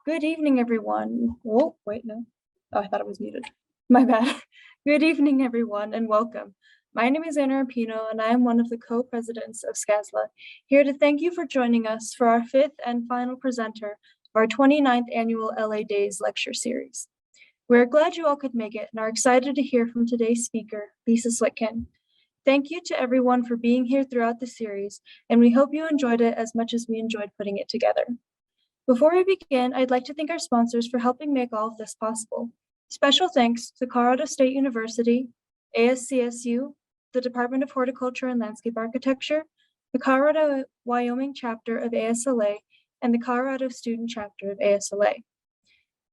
Good evening, everyone. Oh, wait, no. Oh, I thought it was muted. My bad. Good evening, everyone, and welcome. My name is Anna Rapino, and I am one of the co-presidents of SCASLA, here to thank you for joining us for our fifth and final presenter of our 29th annual LA Days lecture series. We're glad you all could make it and are excited to hear from today's speaker, Lisa Switkin. Thank you to everyone for being here throughout the series, and we hope you enjoyed it as much as we enjoyed putting it together. Before we begin, I'd like to thank our sponsors for helping make all of this possible. Special thanks to Colorado State University, CSU, the Department of Horticulture and Landscape Architecture, the Colorado Wyoming chapter of ASLA, and the Colorado Student chapter of ASLA.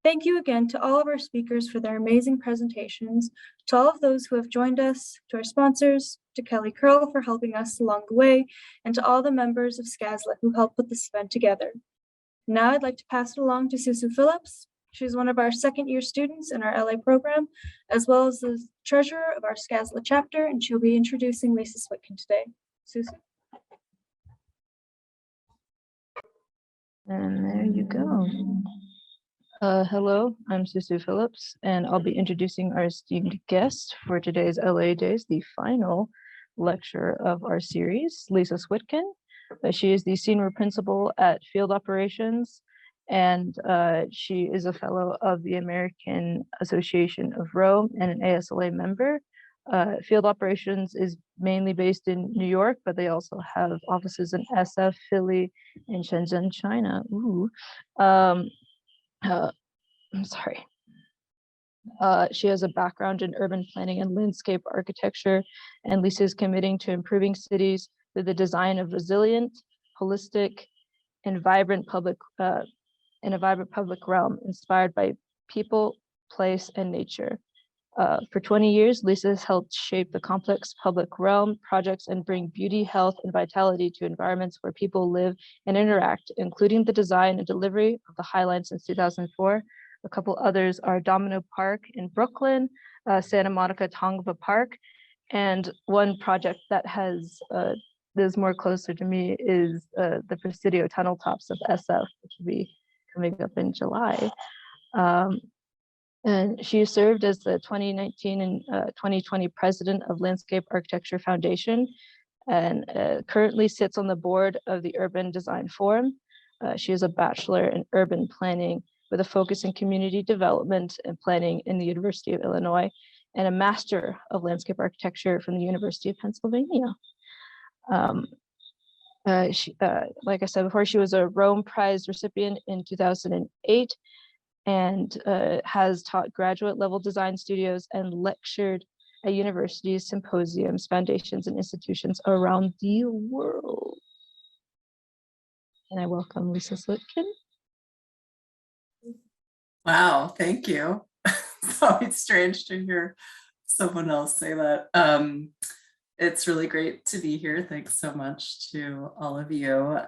Thank you again to all of our speakers for their amazing presentations, to all of those who have joined us, to our sponsors, to Kelly Curl for helping us along the way, and to all the members of SCASLA who helped put this event together. Now I'd like to pass it along to CSU Phillips. She's one of our second-year students in our LA program, as well as the treasurer of our SCASLA chapter, and she'll be introducing Lisa Switkin today. Susu. And there you go. Hello, I'm CSU Phillips, and I'll be introducing our esteemed guest for today's LA Days, the final lecture of our series, Lisa Switkin. She is the senior principal at Field Operations, and she is a fellow of the American Association of Rome and an ASLA member. Field Operations is mainly based in New York, but they also have offices in SF, Philly, and Shenzhen, China. I'm sorry. She has a background in urban planning and landscape architecture, and Lisa is committing to improving cities through the design of resilient, holistic, and vibrant public in a vibrant public realm inspired by people, place, and nature. For 20 years, Lisa has helped shape the complex public realm projects and bring beauty, health, and vitality to environments where people live and interact, including the design and delivery of the High Line since 2004. A couple others are Domino Park in Brooklyn, Santa Monica Tongva Park, and one project that is more closer to me is the Presidio Tunnel Tops of SF, which will be coming up in July. And she served as the 2019 and 2020 president of Landscape Architecture Foundation, and currently sits on the board of the Urban Design Forum. She is a bachelor in urban planning with a focus in community development and planning in the University of Illinois, and a master of landscape architecture from the University of Pennsylvania. Like I said before, she was a Rome Prize recipient in 2008, and has taught graduate level design studios and lectured at universities, symposiums, foundations, and institutions around the world. And I welcome Lisa Switkin. Wow, thank you. It's always strange to hear someone else say that. It's really great to be here. Thanks so much to all of you.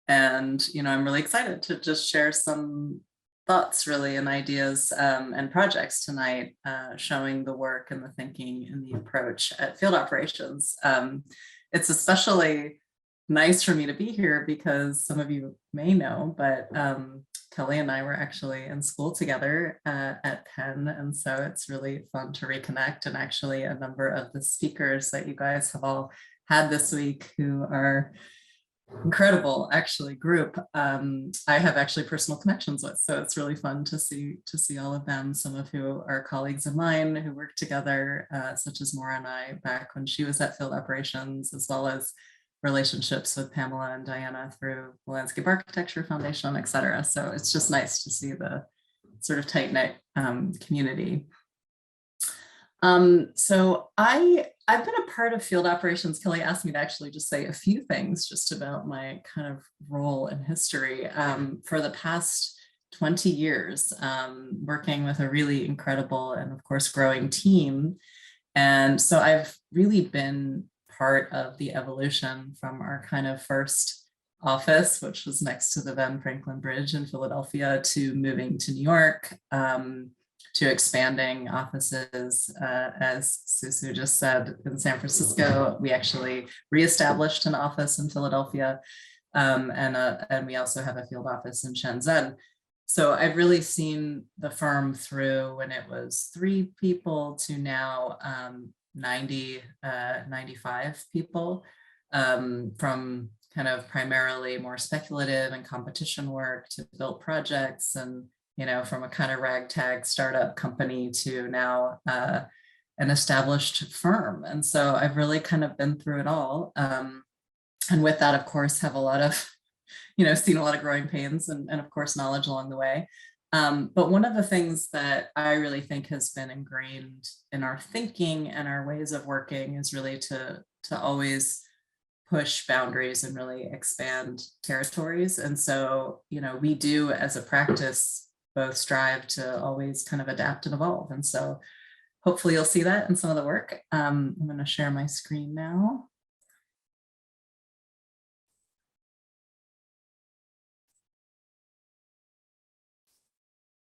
And, I'm really excited to just share some thoughts really and ideas and projects tonight, showing the work and the thinking and the approach at Field Operations. It's especially nice for me to be here because some of you may know, but Kelly and I were actually in school together at Penn, and so it's really fun to reconnect. And actually a number of the speakers that you guys have all had this week, who are incredible actually group, I have actually personal connections with, so it's really fun to see all of them, some of who are colleagues of mine who worked together, such as Maura and I back when she was at Field Operations, as well as relationships with Pamela and Diana through the Landscape Architecture Foundation, et cetera. So it's just nice to see the sort of tight-knit community. So I've been a part of Field Operations. Kelly asked me to actually just say a few things just about my kind of role in history for the past 20 years, working with a really incredible and of course growing team. And so I've really been part of the evolution from our kind of first office, which was next to the Ben Franklin Bridge in Philadelphia, to moving to New York, to expanding offices, as Susu just said, in San Francisco. We actually reestablished an office in Philadelphia. And we also have a field office in Shenzhen. So I've really seen the firm through when it was 3 people to now 95 people, from kind of primarily more speculative and competition work to built projects, and from a kind of ragtag startup company to now an established firm. And so I've really kind of been through it all. And with that, of course, have a lot of seen a lot of growing pains and of course, knowledge along the way. But one of the things that I really think has been ingrained in our thinking and our ways of working is really to always push boundaries and really expand territories. And so, we do as a practice both strive to always kind of adapt and evolve. And so hopefully you'll see that in some of the work. I'm going to share my screen now.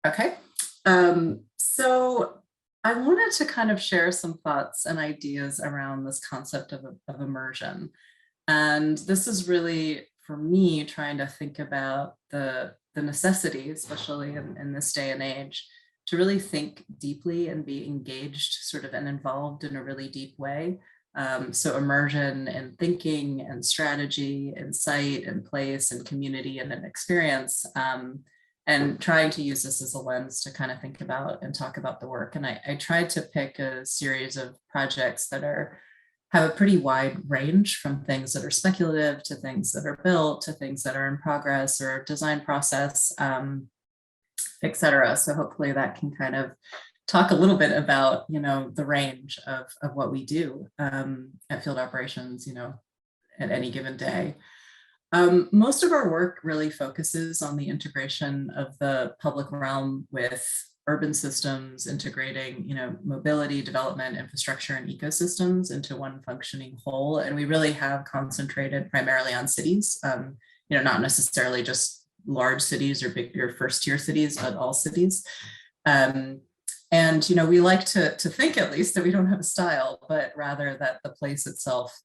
Okay, so I wanted to kind of share some thoughts and ideas around this concept of immersion. And this is really, for me, trying to think about the necessity, especially in this day and age, to really think deeply and be engaged sort of and involved in a really deep way. So immersion in thinking and strategy and site and place and community and an experience. And trying to use this as a lens to kind of think about and talk about the work. And I tried to pick a series of projects that have a pretty wide range, from things that are speculative to things that are built to things that are in progress or design process, et cetera. So hopefully that can kind of talk a little bit about, the range of what we do at Field Operations, at any given day. Most of our work really focuses on the integration of the public realm with urban systems, integrating, mobility, development, infrastructure, and ecosystems into one functioning whole. And we really have concentrated primarily on cities, not necessarily just large cities or bigger first-tier cities, but all cities. And, we like to think, at least, that we don't have a style, but rather that the place itself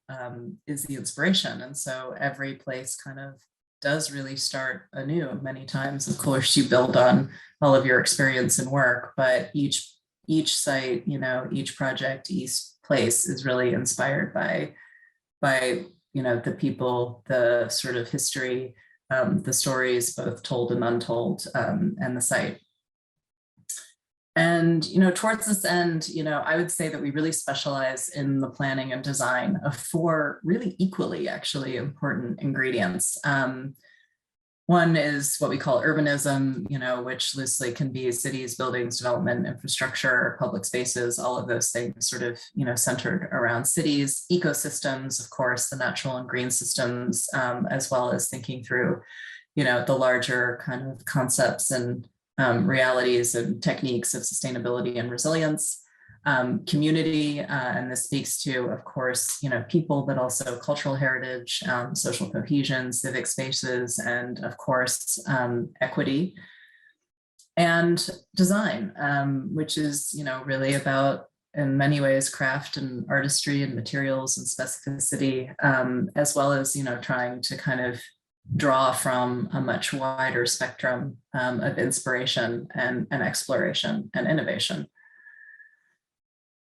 is the inspiration. And so every place kind of does really start anew. Many times, of course, you build on all of your experience and work, but each site, each project, each place is really inspired by the people, the sort of history, the stories, both told and untold, and the site. And, towards this end, I would say that we really specialize in the planning and design of 4 really equally actually important ingredients. One is what we call urbanism, which loosely can be cities, buildings, development, infrastructure, public spaces, all of those things sort of, centered around cities. Ecosystems, of course, the natural and green systems, as well as thinking through, the larger kind of concepts and realities and techniques of sustainability and resilience. Community, and this speaks to, of course, people, but also cultural heritage, social cohesion, civic spaces, and of course, equity. And design, which is, really about, in many ways, craft and artistry and materials and specificity, as well as, trying to kind of draw from a much wider spectrum of inspiration and exploration and innovation.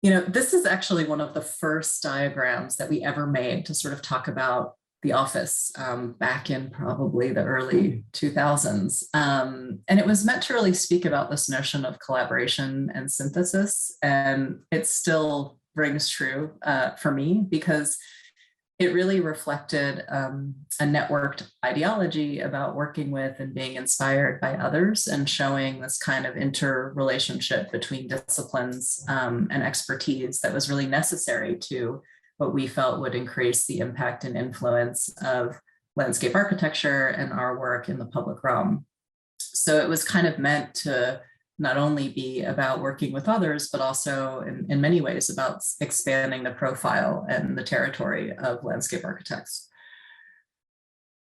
This is actually one of the first diagrams that we ever made to sort of talk about the office back in probably the early 2000s. And it was meant to really speak about this notion of collaboration and synthesis. And it still rings true for me, because it really reflected a networked ideology about working with and being inspired by others, and showing this kind of interrelationship between disciplines and expertise that was really necessary to what we felt would increase the impact and influence of landscape architecture and our work in the public realm. So it was kind of meant to not only be about working with others, but also in many ways about expanding the profile and the territory of landscape architects.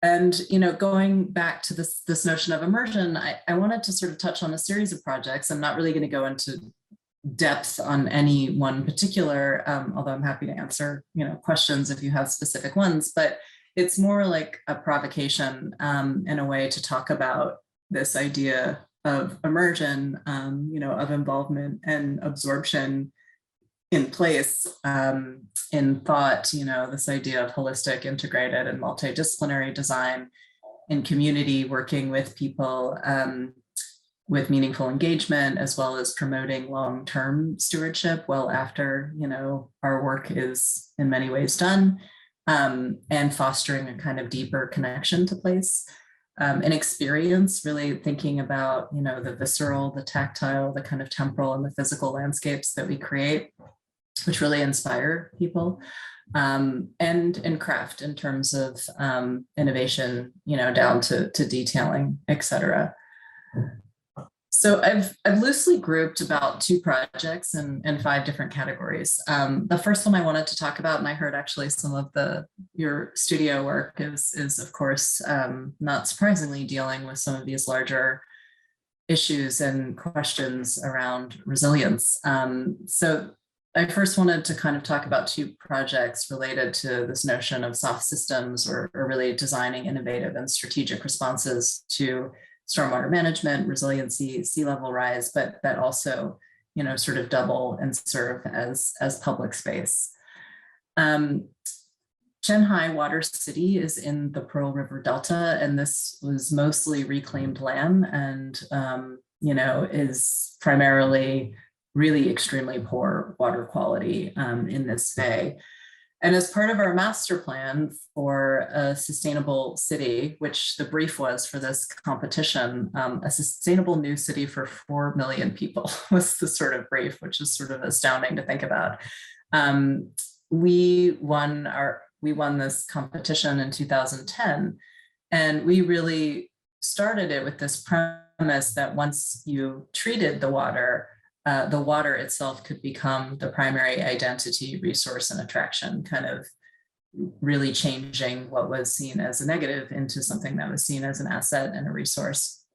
And, going back to this notion of immersion, I wanted to sort of touch on a series of projects. I'm not really going to go into depth on any one particular, although I'm happy to answer, questions if you have specific ones, but it's more like a provocation in a way to talk about this idea of immersion, of involvement and absorption in place, in thought, this idea of holistic, integrated, and multidisciplinary design in community, working with people with meaningful engagement, as well as promoting long-term stewardship well after, our work is in many ways done, and fostering a kind of deeper connection to place. An experience, really thinking about, the visceral, the tactile, the kind of temporal and the physical landscapes that we create, which really inspire people, and craft in terms of innovation, down to detailing, et cetera. So I've loosely grouped about 2 projects in 5 different categories. The first one I wanted to talk about, and I heard actually some of your studio work is of course, not surprisingly, dealing with some of these larger issues and questions around resilience. So I first wanted to kind of talk about 2 projects related to this notion of soft systems, or really designing innovative and strategic responses to stormwater management, resiliency, sea level rise, but that also, sort of double and serve as public space. Chenhai Water City is in the Pearl River Delta, and this was mostly reclaimed land, and is primarily really extremely poor water quality in this bay. And as part of our master plan for a sustainable city, which the brief was for this competition, a sustainable new city for 4 million people was the sort of brief, which is sort of astounding to think about. We won this competition in 2010, and we really started it with this premise that once you treated the water itself could become the primary identity, resource, and attraction, kind of really changing what was seen as a negative into something that was seen as an asset and a resource.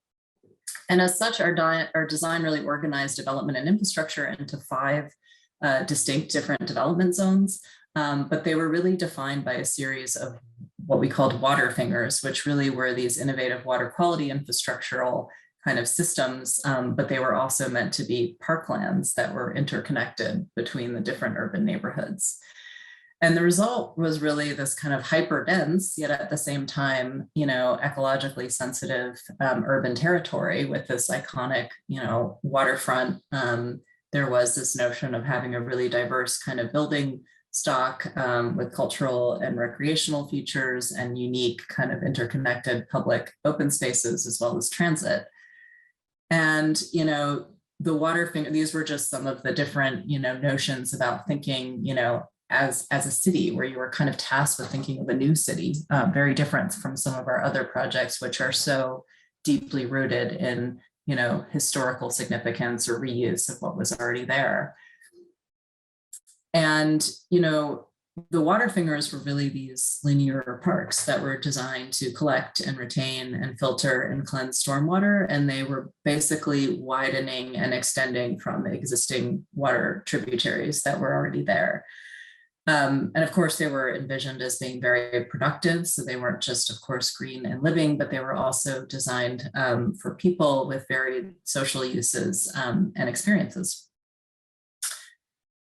And as such, our design really organized development and infrastructure into 5 distinct different development zones, but they were really defined by a series of what we called water fingers, which really were these innovative water quality infrastructural kind of systems, but they were also meant to be parklands that were interconnected between the different urban neighborhoods. And the result was really this kind of hyper dense, yet at the same time, ecologically sensitive urban territory with this iconic, waterfront. There was this notion of having a really diverse kind of building stock with cultural and recreational features and unique kind of interconnected public open spaces, as well as transit. And, the water finger, these were just some of the different, notions about thinking, as a city, where you were kind of tasked with thinking of a new city, very different from some of our other projects, which are so deeply rooted in, historical significance or reuse of what was already there. And, the water fingers were really these linear parks that were designed to collect and retain and filter and cleanse stormwater. And they were basically widening and extending from existing water tributaries that were already there. And of course, they were envisioned as being very productive. So they weren't just, of course, green and living, but they were also designed for people with varied social uses and experiences.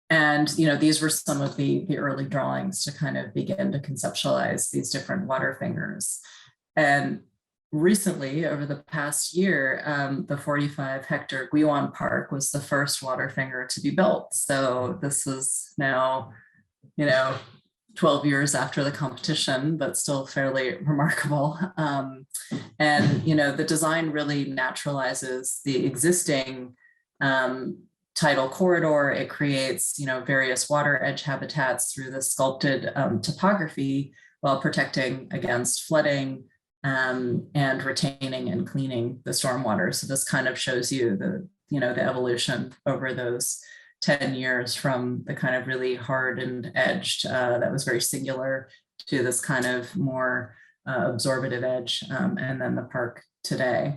And, these were some of the early drawings to kind of begin to conceptualize these different water fingers. And recently, over the past year, the 45-hectare Guiwan Park was the first water finger to be built. So this is now, 12 years after the competition, but still fairly remarkable. And, the design really naturalizes the existing tidal corridor. It creates, various water edge habitats through the sculpted topography while protecting against flooding and retaining and cleaning the stormwater. So this kind of shows you the evolution over those 10 years from the kind of really hardened edged that was very singular to this kind of more absorptive edge, and then the park today.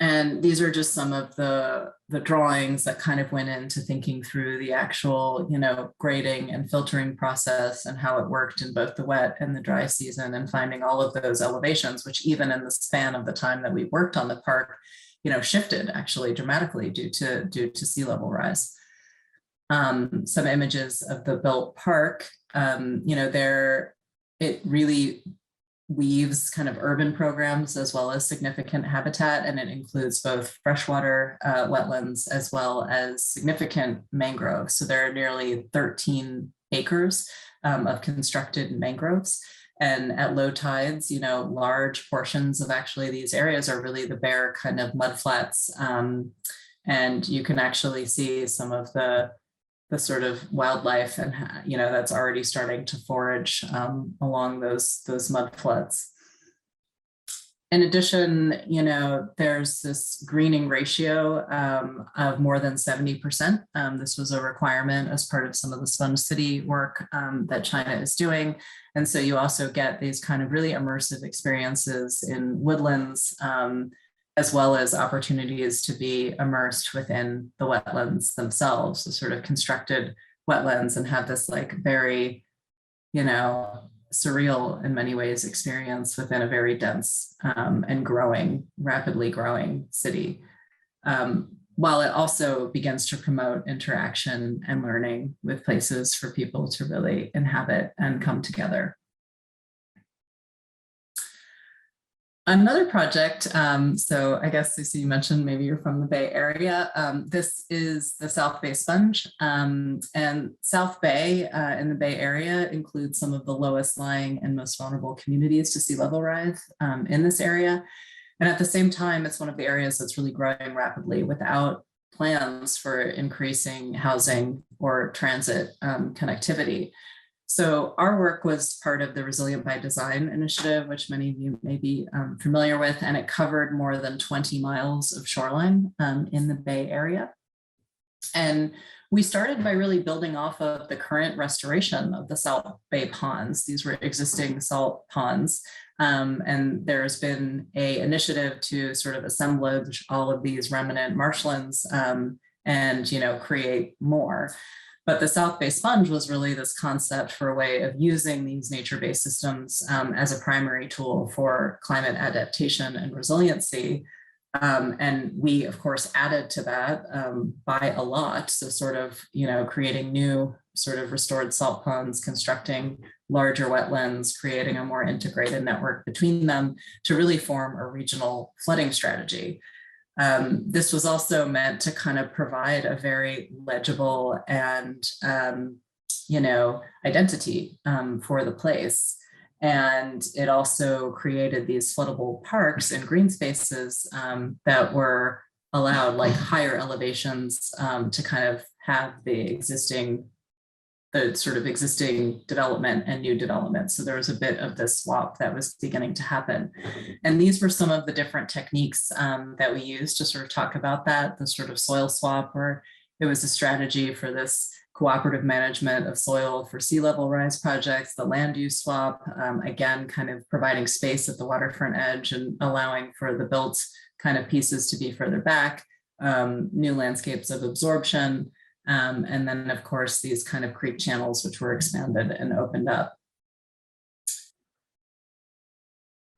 And these are just some of the drawings that kind of went into thinking through the actual, grading and filtering process and how it worked in both the wet and the dry season, and finding all of those elevations, which even in the span of the time that we worked on the park, shifted actually dramatically due to sea level rise. Some images of the built park, it really weaves kind of urban programs as well as significant habitat, and it includes both freshwater wetlands as well as significant mangroves. So there are nearly 13 acres of constructed mangroves. And at low tides, large portions of actually these areas are really the bare kind of mudflats. And you can actually see some of the sort of wildlife and that's already starting to forage along those mud floods. In addition, there's this greening ratio of more than 70%. This was a requirement as part of some of the Sponge City work that China is doing. And so you also get these kind of really immersive experiences in woodlands, as well as opportunities to be immersed within the wetlands themselves, the sort of constructed wetlands, and have this like very, surreal in many ways experience within a very dense and rapidly growing city. While it also begins to promote interaction and learning with places for people to really inhabit and come together. Another project, so I guess Lucy, you mentioned maybe you're from the Bay Area. This is the South Bay Sponge, and South Bay in the Bay Area includes some of the lowest lying and most vulnerable communities to sea level rise in this area. And at the same time, it's one of the areas that's really growing rapidly without plans for increasing housing or transit connectivity. So our work was part of the Resilient by Design initiative, which many of you may be familiar with, and it covered more than 20 miles of shoreline in the Bay Area. And we started by really building off of the current restoration of the South Bay ponds. These were existing salt ponds. And there's been an initiative to sort of assemblage all of these remnant marshlands and create more. But the South Bay Sponge was really this concept for a way of using these nature-based systems as a primary tool for climate adaptation and resiliency. And we, of course, added to that by a lot. So sort of, creating new sort of restored salt ponds, constructing larger wetlands, creating a more integrated network between them to really form a regional flooding strategy. This was also meant to kind of provide a very legible and, identity for the place. And it also created these floodable parks and green spaces that were allowed like higher elevations to kind of have the sort of existing development and new development. So there was a bit of this swap that was beginning to happen. And these were some of the different techniques that we used to sort of talk about that, the sort of soil swap, where it was a strategy for this cooperative management of soil for sea level rise projects, the land use swap, again, kind of providing space at the waterfront edge and allowing for the built kind of pieces to be further back, new landscapes of absorption, and then, of course, these kind of creek channels, which were expanded and opened up.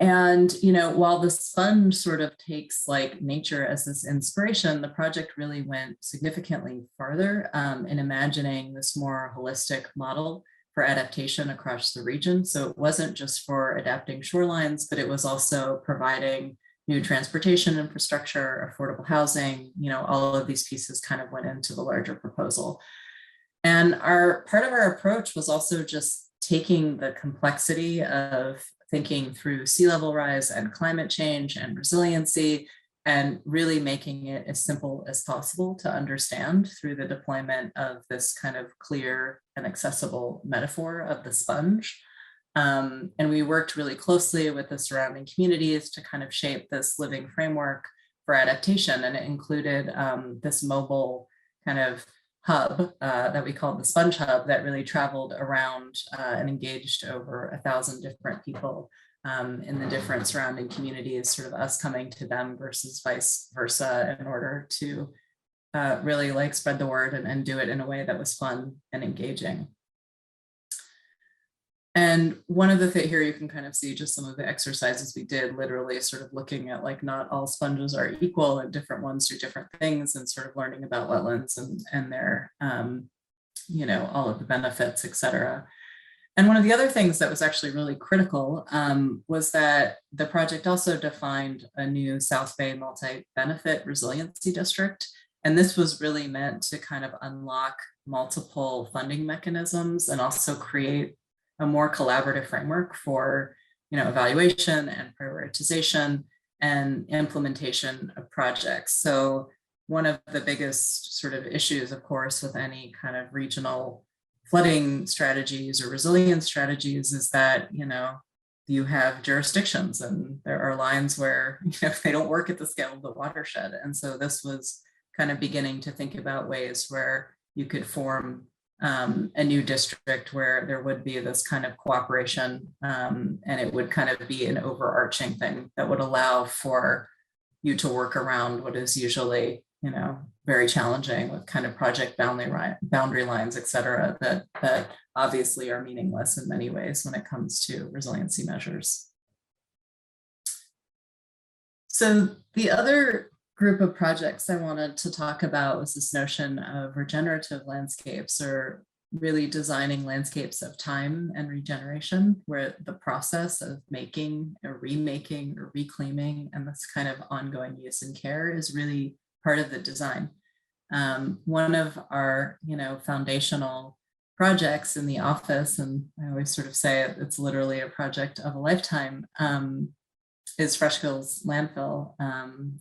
And, while the sponge sort of takes like nature as this inspiration, the project really went significantly farther in imagining this more holistic model for adaptation across the region. So it wasn't just for adapting shorelines, but it was also providing new transportation infrastructure, affordable housing, all of these pieces kind of went into the larger proposal. And part of our approach was also just taking the complexity of thinking through sea level rise and climate change and resiliency and really making it as simple as possible to understand through the deployment of this kind of clear and accessible metaphor of the sponge. And we worked really closely with the surrounding communities to kind of shape this living framework for adaptation. And it included this mobile kind of hub that we called the Sponge Hub that really traveled around and engaged over 1,000 different people in the different surrounding communities, sort of us coming to them versus vice versa, in order to really like spread the word and do it in a way that was fun and engaging. And one of the things here, you can kind of see just some of the exercises we did, literally sort of looking at like not all sponges are equal and different ones do different things, and sort of learning about wetlands and their, you know, all of the benefits, et cetera. And one of the other things that was actually really critical was that the project also defined a new South Bay multi-benefit resiliency district. And this was really meant to kind of unlock multiple funding mechanisms and also create a more collaborative framework for, you know, evaluation and prioritization and implementation of projects. So one of the biggest sort of issues, of course, with any kind of regional flooding strategies or resilience strategies is that, you know, you have jurisdictions and there are lines where, you know, they don't work at the scale of the watershed. And so this was kind of beginning to think about ways where you could form a new district where there would be this kind of cooperation, and it would kind of be an overarching thing that would allow for you to work around what is usually, you know, very challenging with kind of project boundary lines, et cetera, that obviously are meaningless in many ways when it comes to resiliency measures. So the other group of projects I wanted to talk about was this notion of regenerative landscapes, or really designing landscapes of time and regeneration, where the process of making or remaking or reclaiming and this kind of ongoing use and care is really part of the design. One of our, you know, foundational projects in the office, and I always sort of say it's literally a project of a lifetime, is Fresh Kills landfill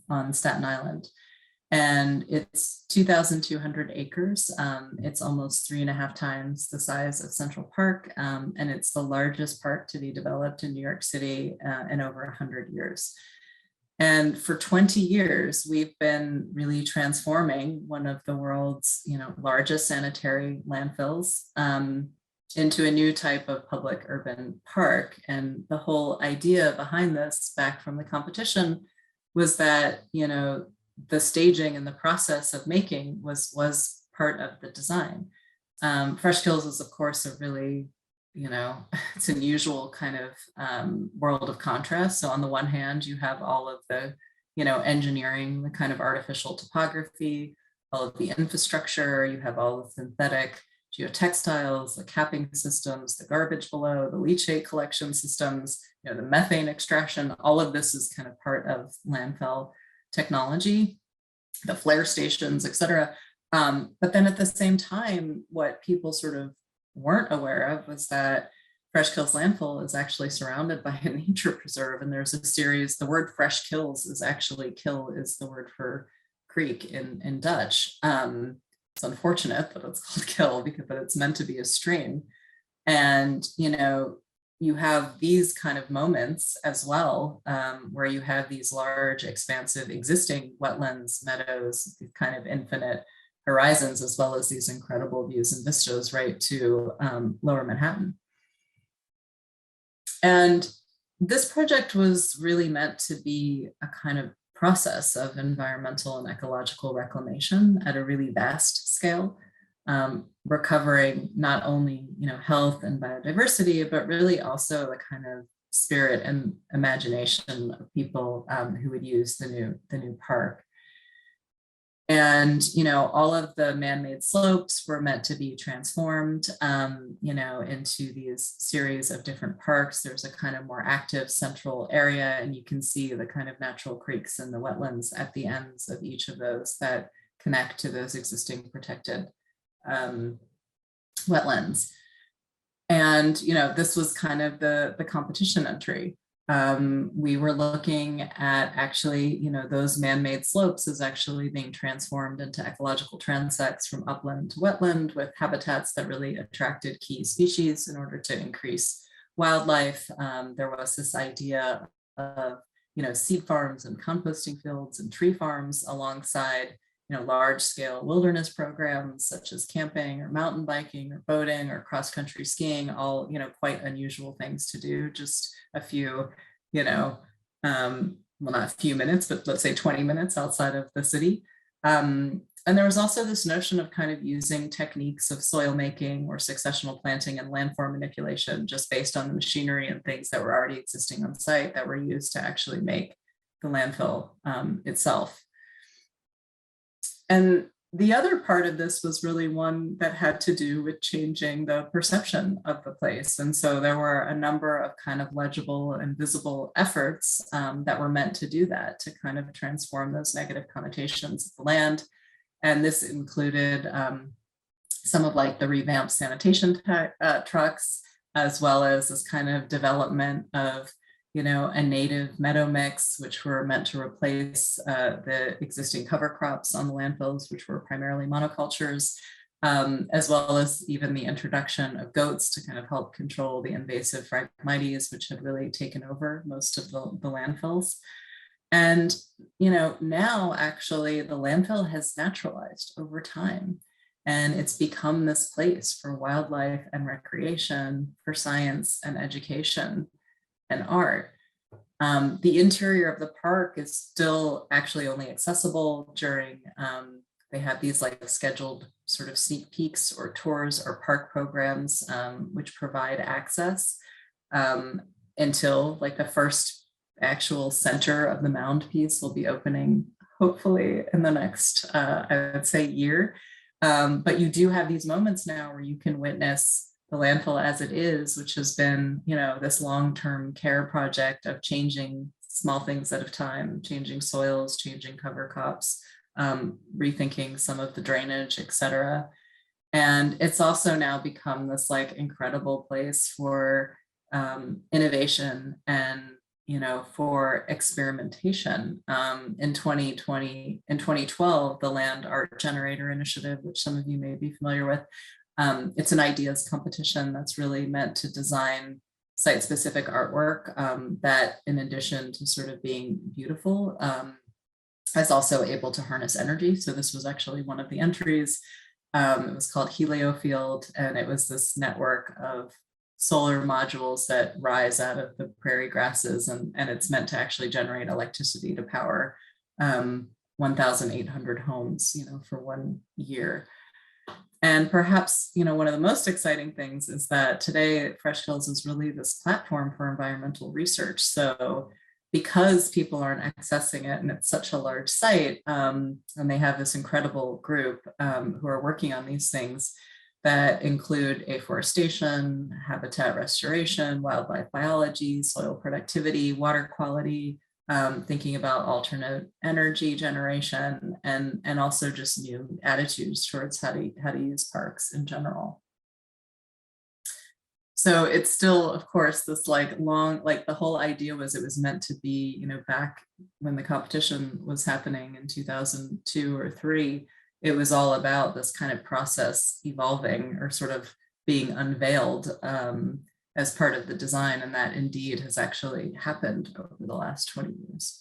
on Staten Island. And it's 2,200 acres. It's almost 3.5 times the size of Central Park. And it's the largest park to be developed in New York City in over 100 years. And for 20 years, we've been really transforming one of the world's, you know, largest sanitary landfills into a new type of public urban park. And the whole idea behind this, back from the competition, was that, you know, the staging and the process of making was part of the design. Fresh Kills is, of course, a really, you know, it's an unusual kind of world of contrast. So on the one hand, you have all of the, you know, engineering, the kind of artificial topography, all of the infrastructure, you have all of synthetic geotextiles, the capping systems, the garbage below, the leachate collection systems, you know, the methane extraction, all of this is kind of part of landfill technology, the flare stations, et cetera. But then at the same time, what people sort of weren't aware of was that Fresh Kills landfill is actually surrounded by a nature preserve. And there's a series, the word Fresh Kills is actually, kill is the word for creek in Dutch. It's unfortunate that it's called kill, but it's meant to be a stream. And, you know, you have these kind of moments as well, where you have these large, expansive, existing wetlands, meadows, kind of infinite horizons, as well as these incredible views and vistas right to Lower Manhattan. And this project was really meant to be a kind of process of environmental and ecological reclamation at a really vast scale, recovering not only, you know, health and biodiversity, but really also a kind of spirit and imagination of people who would use the new park. And, you know, all of the man-made slopes were meant to be transformed, you know, into these series of different parks. There's a kind of more active central area, and you can see the kind of natural creeks and the wetlands at the ends of each of those that connect to those existing protected wetlands. And, you know, this was kind of the competition entry. We were looking at actually, you know, those man-made slopes is actually being transformed into ecological transects from upland to wetland with habitats that really attracted key species in order to increase wildlife. There was this idea of, you know, seed farms and composting fields and tree farms alongside, large scale wilderness programs such as camping or mountain biking or boating or cross-country skiing, all, quite unusual things to do, just a few, well, not a few minutes, but let's say 20 minutes outside of the city. And there was also this notion of kind of using techniques of soil making or successional planting and landform manipulation just based on the machinery and things that were already existing on site that were used to actually make the landfill itself. And the other part of this was really one that had to do with changing the perception of the place. And so there were a number of kind of legible and visible efforts that were meant to do that, to kind of transform those negative connotations of the land. And this included some of like the revamped sanitation trucks, as well as this kind of development of, a native meadow mix, which were meant to replace the existing cover crops on the landfills, which were primarily monocultures, as well as even the introduction of goats to kind of help control the invasive Phragmites, which had really taken over most of the landfills. And, now actually the landfill has naturalized over time, and it's become this place for wildlife and recreation, for science and education and art. The interior of the park is still actually only accessible during, they have these like scheduled sort of sneak peeks or tours or park programs, which provide access until like the first actual center of the mound piece will be opening hopefully in the next, I would say, year. But you do have these moments now where you can witness the landfill as it is, which has been, this long-term care project of changing small things at a time, changing soils, changing cover crops, rethinking some of the drainage, et cetera. And it's also now become this like incredible place for innovation and for experimentation. In 2012, the Land Art Generator Initiative, which some of you may be familiar with, it's an ideas competition that's really meant to design site-specific artwork that, in addition to sort of being beautiful, is also able to harness energy. So this was actually one of the entries. It was called Heliofield, and it was this network of solar modules that rise out of the prairie grasses, and it's meant to actually generate electricity to power 1,800 homes, for 1 year. And perhaps, one of the most exciting things is that today Fresh Hills is really this platform for environmental research. So because people aren't accessing it and it's such a large site, and they have this incredible group who are working on these things that include afforestation, habitat restoration, wildlife biology, soil productivity, water quality, thinking about alternate energy generation, and also just new attitudes towards how to use parks in general. So it's still, of course, this like long, like the whole idea was it was meant to be, back when the competition was happening in 2002 or 3, it was all about this kind of process evolving or sort of being unveiled as part of the design. And that indeed has actually happened over the last 20 years.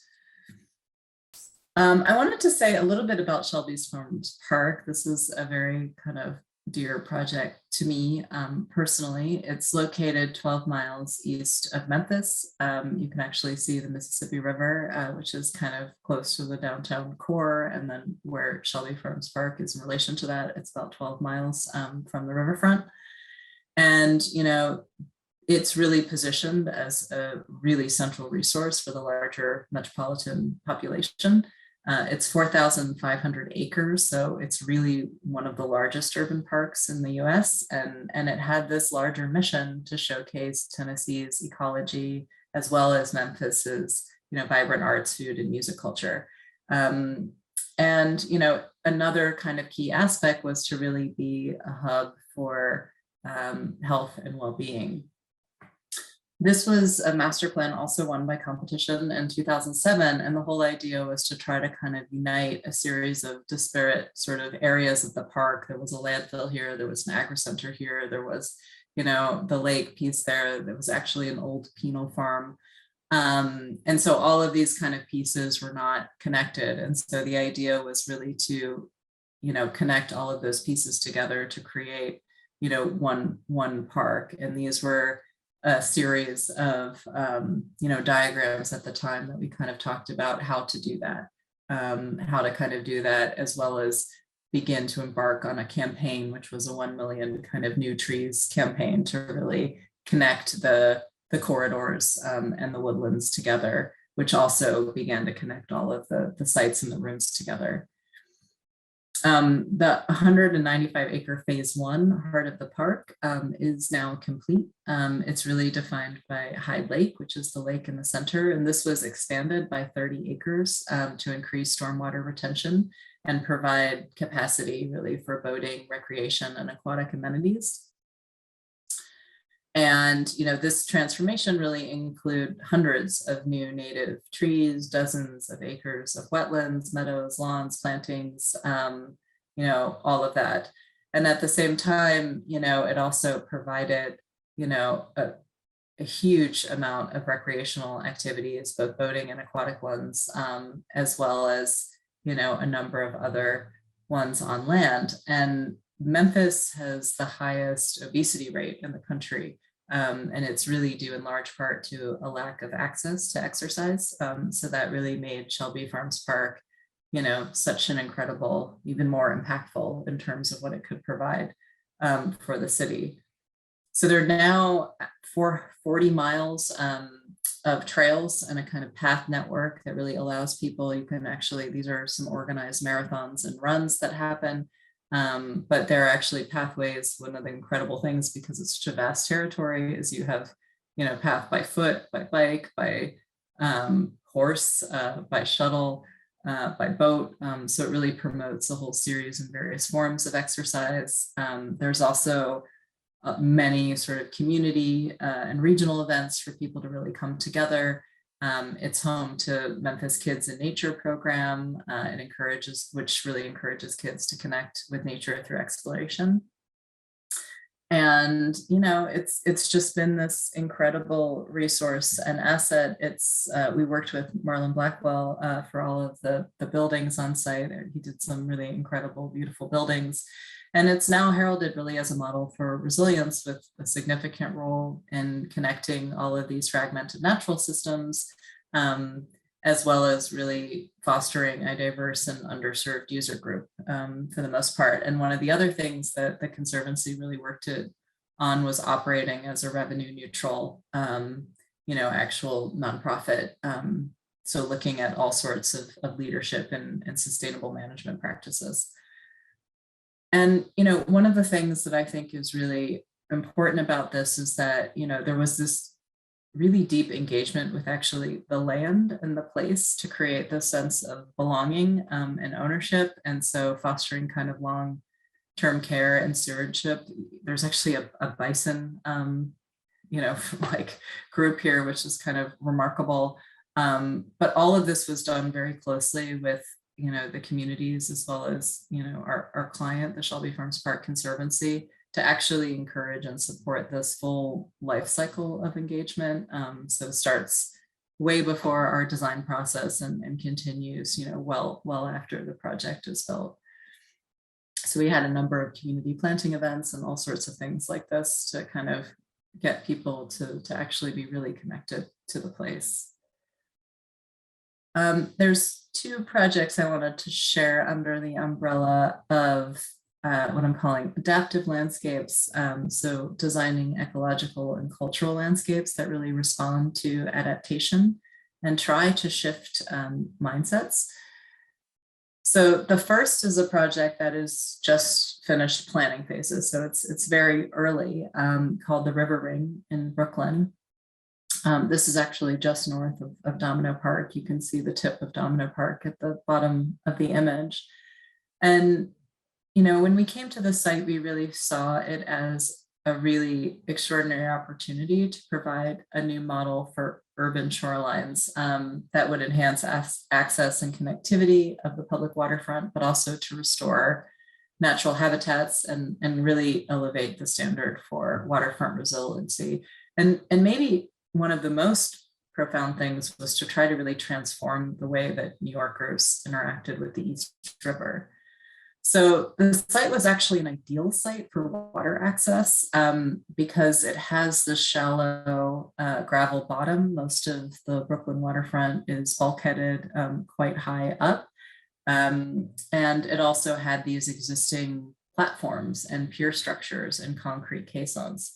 I wanted to say a little bit about Shelby's Farms Park. This is a very kind of dear project to me personally. It's located 12 miles east of Memphis. You can actually see the Mississippi River, which is kind of close to the downtown core, and then where Shelby Farms Park is in relation to that, it's about 12 miles from the riverfront. And, it's really positioned as a really central resource for the larger metropolitan population. It's 4,500 acres, so it's really one of the largest urban parks in the US, and it had this larger mission to showcase Tennessee's ecology, as well as Memphis's, vibrant arts, food, and music culture. And, another kind of key aspect was to really be a hub for health and well-being. This was a master plan also won by competition in 2007, and the whole idea was to try to kind of unite a series of disparate sort of areas of the park. There was a landfill here, there was an agri-center here, there was, the lake piece there was actually an old penal farm. And so all of these kind of pieces were not connected. And so the idea was really to, connect all of those pieces together to create, one park. And these were a series of, diagrams at the time that we kind of talked about how to do that, how to kind of do that, as well as begin to embark on a campaign, which was a 1 million kind of new trees campaign to really connect the corridors and the woodlands together, which also began to connect all of the sites and the rooms together. The 195 acre phase 1 heart of the park is now complete. It's really defined by Hyde Lake, which is the lake in the center. And this was expanded by 30 acres to increase stormwater retention and provide capacity really for boating, recreation, and aquatic amenities. And, this transformation really include hundreds of new native trees, dozens of acres of wetlands, meadows, lawns, plantings, all of that. And at the same time, it also provided, a huge amount of recreational activities, both boating and aquatic ones, as well as, a number of other ones on land. And Memphis has the highest obesity rate in the country. And it's really due in large part to a lack of access to exercise. So that really made Shelby Farms Park, such an incredible, even more impactful in terms of what it could provide for the city. So there are now 40 miles of trails and a kind of path network that really allows people, you can actually, these are some organized marathons and runs that happen. But there are actually pathways. One of the incredible things, because it's such a vast territory, is you have, path by foot, by bike, by horse, by shuttle, by boat. So it really promotes a whole series and various forms of exercise. There's also many sort of community and regional events for people to really come together. It's home to Memphis Kids in Nature program. Which really encourages kids to connect with nature through exploration. And, it's just been this incredible resource and asset. We worked with Marlon Blackwell for all of the buildings on site. He did some really incredible, beautiful buildings. And it's now heralded really as a model for resilience, with a significant role in connecting all of these fragmented natural systems, as well as really fostering a diverse and underserved user group for the most part. And one of the other things that the Conservancy really worked on was operating as a revenue neutral, actual nonprofit. So looking at all sorts of leadership and sustainable management practices. And, one of the things that I think is really important about this is that, there was this really deep engagement with actually the land and the place to create this sense of belonging and ownership. And so fostering kind of long-term care and stewardship. There's actually a bison, group here, which is kind of remarkable. But all of this was done very closely with the communities, as well as, our client, the Shelby Farms Park Conservancy, to actually encourage and support this full life cycle of engagement. So it starts way before our design process and continues, well after the project is built. So we had a number of community planting events and all sorts of things like this to kind of get people to actually be really connected to the place. There's two projects I wanted to share under the umbrella of what I'm calling adaptive landscapes. So designing ecological and cultural landscapes that really respond to adaptation and try to shift mindsets. So the first is a project that is just finished planning phases. So it's very early, called the River Ring in Brooklyn. This is actually just north of Domino Park. You can see the tip of Domino Park at the bottom of the image. And, when we came to the site, we really saw it as a really extraordinary opportunity to provide a new model for urban shorelines that would enhance access and connectivity of the public waterfront, but also to restore natural habitats and really elevate the standard for waterfront resiliency. And maybe one of the most profound things was to try to really transform the way that New Yorkers interacted with the East River. So the site was actually an ideal site for water access because it has this shallow gravel bottom. Most of the Brooklyn waterfront is bulkheaded quite high up. And it also had these existing platforms and pier structures and concrete caissons.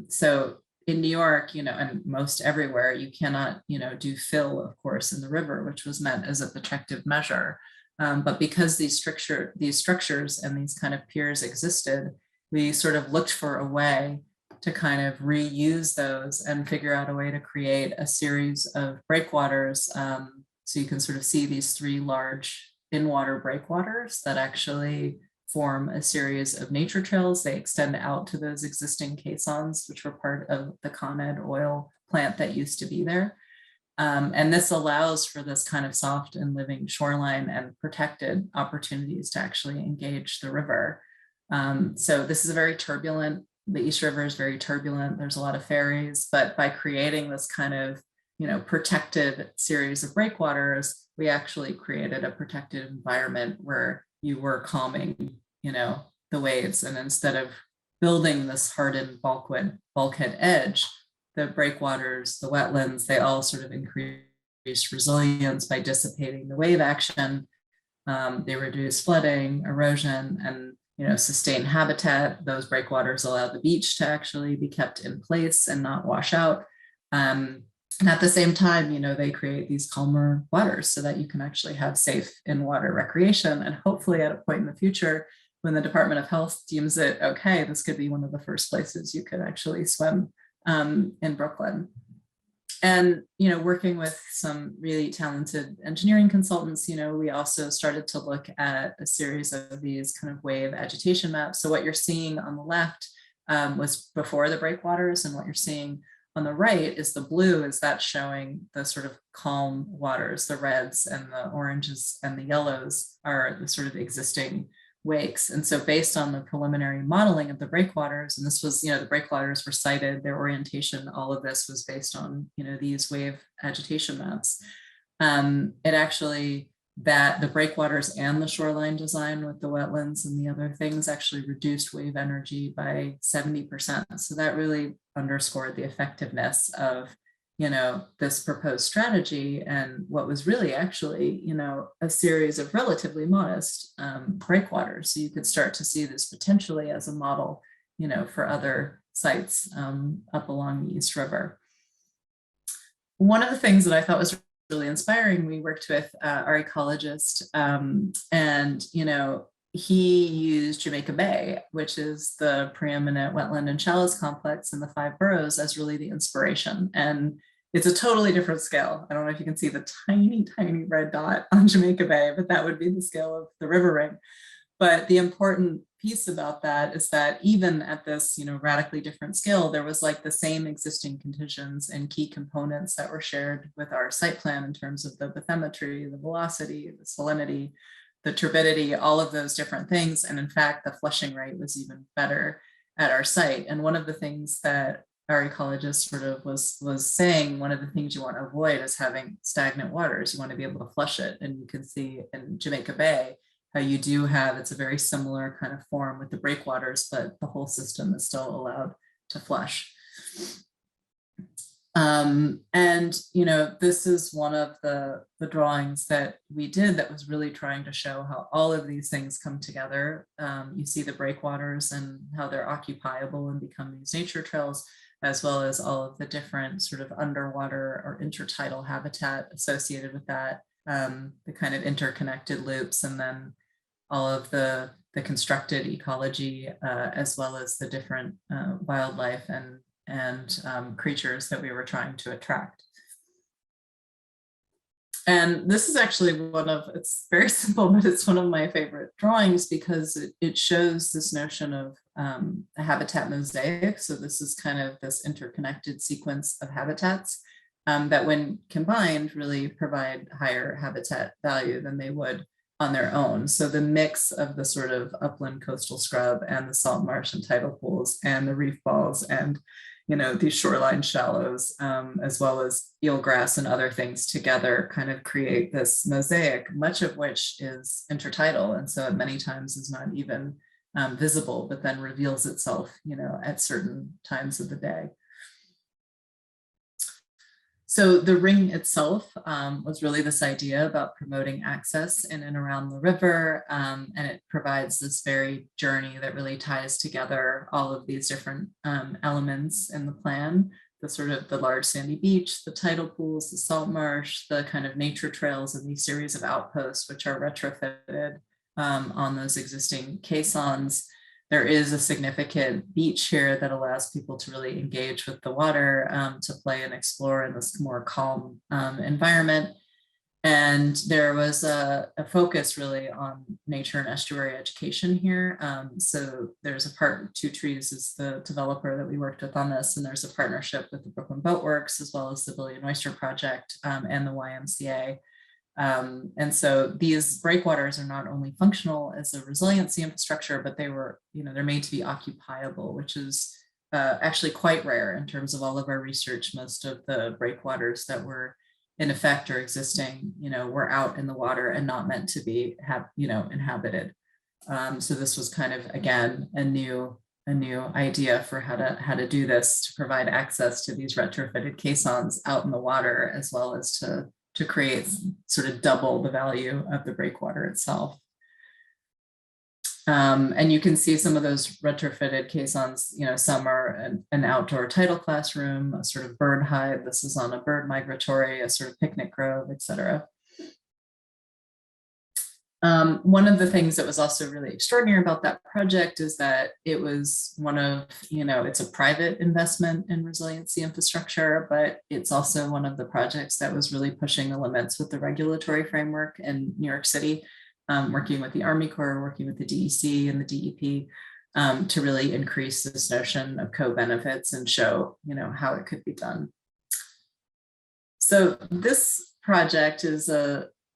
So in New York, and most everywhere, you cannot, do fill, of course, in the river, which was meant as a protective measure. But because these structures and these kind of piers existed, we sort of looked for a way to kind of reuse those and figure out a way to create a series of breakwaters. So you can sort of see these three large in-water breakwaters that actually form a series of nature trails. They extend out to those existing caissons, which were part of the Con Ed oil plant that used to be there. And this allows for this kind of soft and living shoreline and protected opportunities to actually engage the river. So this is a very turbulent, the East River is very turbulent. There's a lot of ferries, but by creating this kind of, protected series of breakwaters, we actually created a protected environment where you were calming, the waves. And instead of building this hardened bulkhead edge, the breakwaters, the wetlands, they all sort of increase resilience by dissipating the wave action. They reduce flooding, erosion, and sustain habitat. Those breakwaters allow the beach to actually be kept in place and not wash out. And at the same time, they create these calmer waters so that you can actually have safe in-water recreation. And hopefully at a point in the future, when the Department of Health deems it okay, this could be one of the first places you could actually swim in Brooklyn. And, working with some really talented engineering consultants, we also started to look at a series of these kind of wave agitation maps. So what you're seeing on the left was before the breakwaters, and what you're seeing on the right is the blue, is that showing the sort of calm waters. The reds and the oranges and the yellows are the sort of existing wakes. And so based on the preliminary modeling of the breakwaters, and this was, the breakwaters were cited, their orientation, all of this was based on, these wave agitation maps. It actually, that the breakwaters and the shoreline design with the wetlands and the other things actually reduced wave energy by 70%. So that really underscored the effectiveness of this proposed strategy, and what was really actually, a series of relatively modest breakwaters. So you could start to see this potentially as a model, for other sites up along the East River. One of the things that I thought was really inspiring, we worked with our ecologist, and he used Jamaica Bay, which is the preeminent wetland and shallows complex in the 5 boroughs, as really the inspiration. And it's a totally different scale. I don't know if you can see the tiny, tiny red dot on Jamaica Bay, but that would be the scale of the river ring. But the important piece about that is that even at this, radically different scale, there was like the same existing conditions and key components that were shared with our site plan in terms of the bathymetry, the velocity, the salinity, the turbidity, all of those different things. And in fact, the flushing rate was even better at our site. And one of the things that our ecologist sort of was saying, one of the things you want to avoid is having stagnant waters. You want to be able to flush it. And you can see in Jamaica Bay how you do have, it's a very similar kind of form with the breakwaters, but the whole system is still allowed to flush. And this is one of the drawings that we did that was really trying to show how all of these things come together. You see the breakwaters and how they're occupiable and become these nature trails, as well as all of the different sort of underwater or intertidal habitat associated with that, the kind of interconnected loops, and then all of the constructed ecology, as well as the different wildlife and creatures that we were trying to attract. And this is actually it's very simple, but it's one of my favorite drawings because it shows this notion of a habitat mosaic. So this is kind of this interconnected sequence of habitats that when combined really provide higher habitat value than they would on their own. So the mix of the sort of upland coastal scrub and the salt marsh and tidal pools and the reef balls and these shoreline shallows, as well as eelgrass and other things together kind of create this mosaic, much of which is intertidal. And so many times is not even visible, but then reveals itself, at certain times of the day. So the ring itself was really this idea about promoting access in and around the river, and it provides this very journey that really ties together all of these different elements in the plan, the sort of the large sandy beach, the tidal pools, the salt marsh, the kind of nature trails, and these series of outposts which are retrofitted on those existing caissons. There is a significant beach here that allows people to really engage with the water, to play and explore in this more calm environment. And there was a focus really on nature and estuary education here. So there's a part, Two Trees is the developer that we worked with on this, and there's a partnership with the Brooklyn Boat Works, as well as the Billion Oyster Project and the YMCA. And so these breakwaters are not only functional as a resiliency infrastructure, but they're made to be occupiable, which is actually quite rare in terms of all of our research. Most of the breakwaters that were in effect or existing, were out in the water and not meant to be inhabited. So this was kind of, again, a new idea for how to do this, to provide access to these retrofitted caissons out in the water, as well as to create sort of double the value of the breakwater itself. And you can see some of those retrofitted caissons, some are an outdoor tidal classroom, a sort of bird hive. This is on a bird migratory, a sort of picnic grove, etc. One of the things that was also really extraordinary about that project is that it was one of, it's a private investment in resiliency infrastructure, but it's also one of the projects that was really pushing the limits with the regulatory framework in New York City, working with the Army Corps, working with the DEC and the DEP, to really increase this notion of co-benefits and show, how it could be done. So this project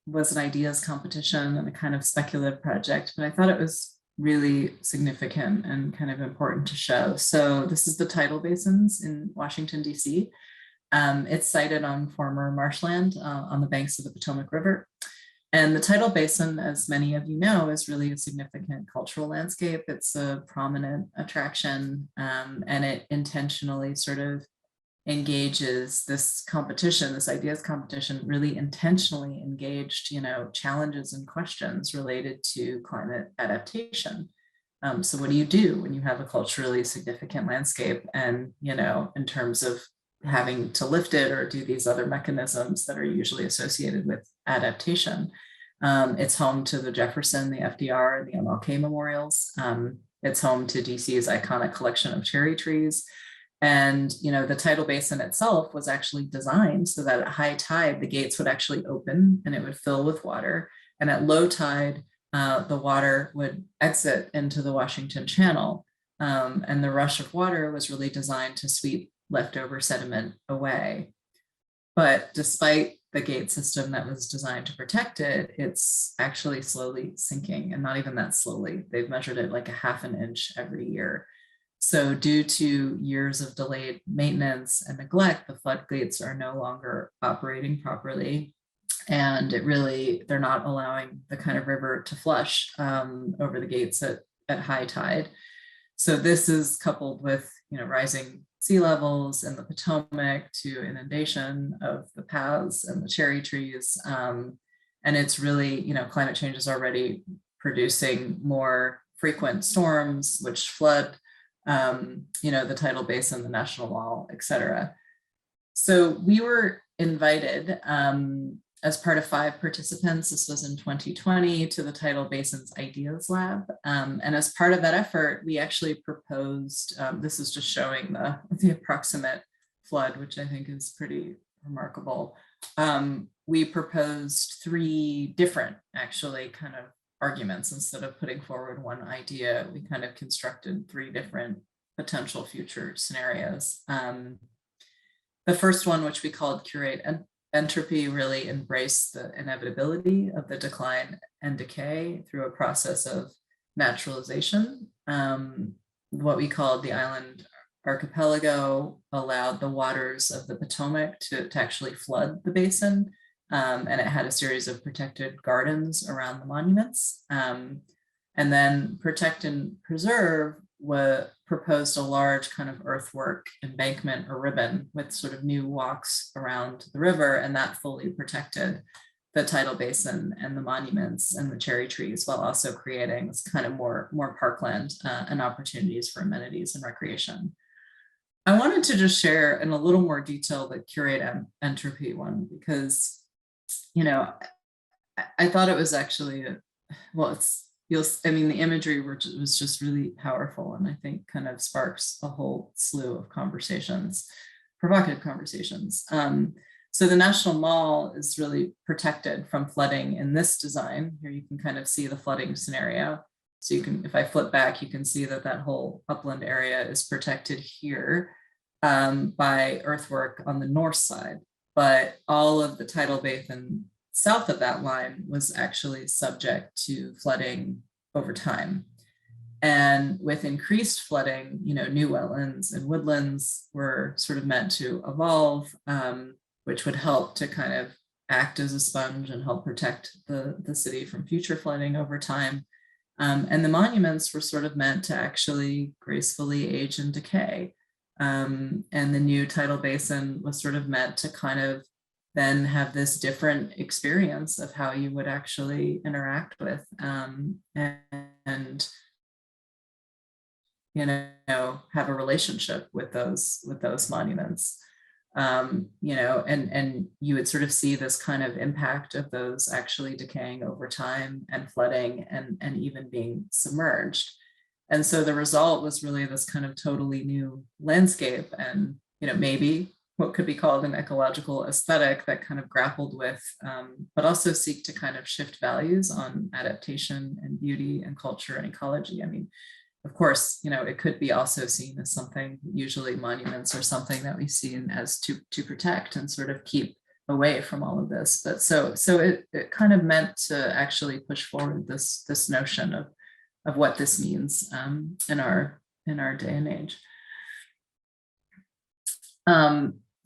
was an ideas competition and a kind of speculative project, but I thought it was really significant and kind of important to show. So this is the tidal basins in Washington, D.C. It's sited on former marshland on the banks of the Potomac River. And the tidal basin, as many of you know, is really a significant cultural landscape. It's a prominent attraction, and it intentionally sort of engages this competition, this ideas competition, really intentionally engaged, challenges and questions related to climate adaptation. So what do you do when you have a culturally significant landscape and, in terms of having to lift it or do these other mechanisms that are usually associated with adaptation? It's home to the Jefferson, the FDR, and the MLK memorials. It's home to DC's iconic collection of cherry trees. And, the tidal basin itself was actually designed so that at high tide, the gates would actually open and it would fill with water. And at low tide, the water would exit into the Washington Channel. And the rush of water was really designed to sweep leftover sediment away. But despite the gate system that was designed to protect it, it's actually slowly sinking, and not even that slowly. They've measured it like a ½ an inch every year. So due to years of delayed maintenance and neglect, the floodgates are no longer operating properly. And they're not allowing the kind of river to flush over the gates at high tide. So this is coupled with, rising sea levels in the Potomac to inundation of the paths and the cherry trees. And it's really, climate change is already producing more frequent storms, which flood the tidal basin, the National Mall, etc. So we were invited as part of 5 participants. This was in 2020 to the Tidal Basin's Ideas Lab. And as part of that effort, we actually proposed, this is just showing the approximate flood, which I think is pretty remarkable. We proposed 3 different, actually, kind of arguments. Instead of putting forward one idea, we kind of constructed 3 different potential future scenarios. The first one, which we called Curate Entropy, really embraced the inevitability of the decline and decay through a process of naturalization. What we called the island archipelago allowed the waters of the Potomac to actually flood the basin. And it had a series of protected gardens around the monuments. And then Protect and Preserve proposed a large kind of earthwork embankment or ribbon with sort of new walks around the river, and that fully protected the tidal basin and the monuments and the cherry trees, while also creating this kind of more parkland and opportunities for amenities and recreation. I wanted to just share in a little more detail the curate entropy one, because, you know, I thought it was actually, I mean, the imagery was just really powerful, and I think kind of sparks a whole slew of conversations, provocative conversations. So the National Mall is really protected from flooding in this design. Here you can kind of see the flooding scenario. So you can, if I flip back, you can see that that whole upland area is protected here by earthwork on the north side. But all of the tidal basin south of that line was actually subject to flooding over time. And with increased flooding, you know, new wetlands and woodlands were sort of meant to evolve, which would help to kind of act as a sponge and help protect the city from future flooding over time. And the monuments were sort of meant to actually gracefully age and decay. And the new tidal basin was sort of meant to kind of then have this different experience of how you would actually interact with and you know, have a relationship with those monuments. You know, and you would sort of see this kind of impact of those actually decaying over time and flooding and even being submerged. And so the result was really this kind of totally new landscape, and, you know, maybe what could be called an ecological aesthetic that kind of grappled with, but also seek to kind of shift values on adaptation and beauty and culture and ecology. I mean, of course, you know, it could be also seen as something, usually monuments are something that we see as to protect and sort of keep away from all of this. But so it kind of meant to actually push forward this notion of what this means in our day and age.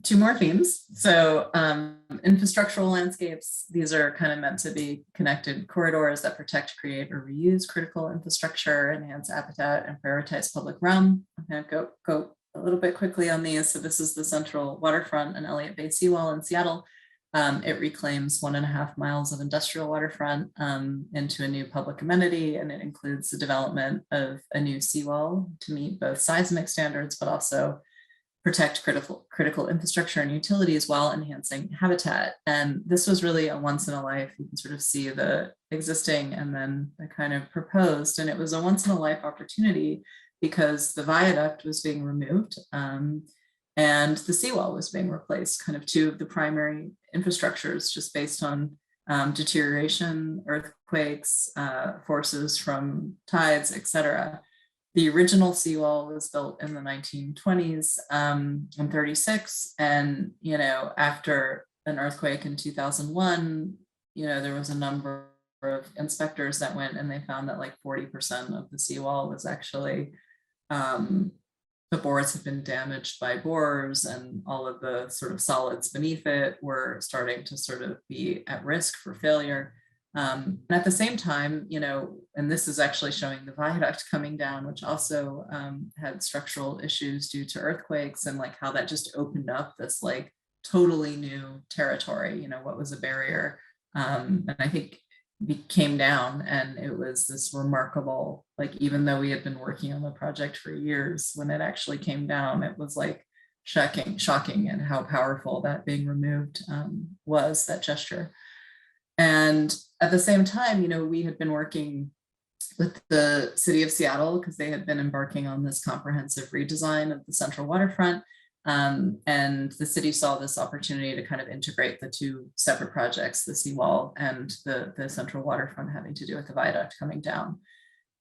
Two more themes. So infrastructural landscapes, these are kind of meant to be connected corridors that protect, create, or reuse critical infrastructure, enhance habitat, and prioritize public realm. I'm going to go a little bit quickly on these. So this is the Central Waterfront and Elliott Bay Seawall in Seattle. It reclaims 1.5 miles of industrial waterfront into a new public amenity, and it includes the development of a new seawall to meet both seismic standards, but also protect critical infrastructure and utilities while enhancing habitat. And this was really a once in a life. You can sort of see the existing and then the kind of proposed, and it was a once in a life opportunity because the viaduct was being removed and the seawall was being replaced, kind of two of the primary infrastructures just based on deterioration, earthquakes, forces from tides, etc. The original seawall was built in the 1920s in 36. And, you know, after an earthquake in 2001, you know, there was a number of inspectors that went and they found that like 40% of the seawall was actually, the boards had been damaged by borers, and all of the sort of solids beneath it were starting to sort of be at risk for failure. And at the same time, you know, and this is actually showing the viaduct coming down, which also had structural issues due to earthquakes, and like how that just opened up this like totally new territory, you know, what was a barrier. And I think came down, and it was this remarkable, like, even though we had been working on the project for years, when it actually came down, it was like shocking and how powerful that being removed was, that gesture. And at the same time, you know, we had been working with the city of Seattle because they had been embarking on this comprehensive redesign of the Central Waterfront. And the city saw this opportunity to kind of integrate the two separate projects, the seawall and the Central Waterfront, having to do with the viaduct coming down.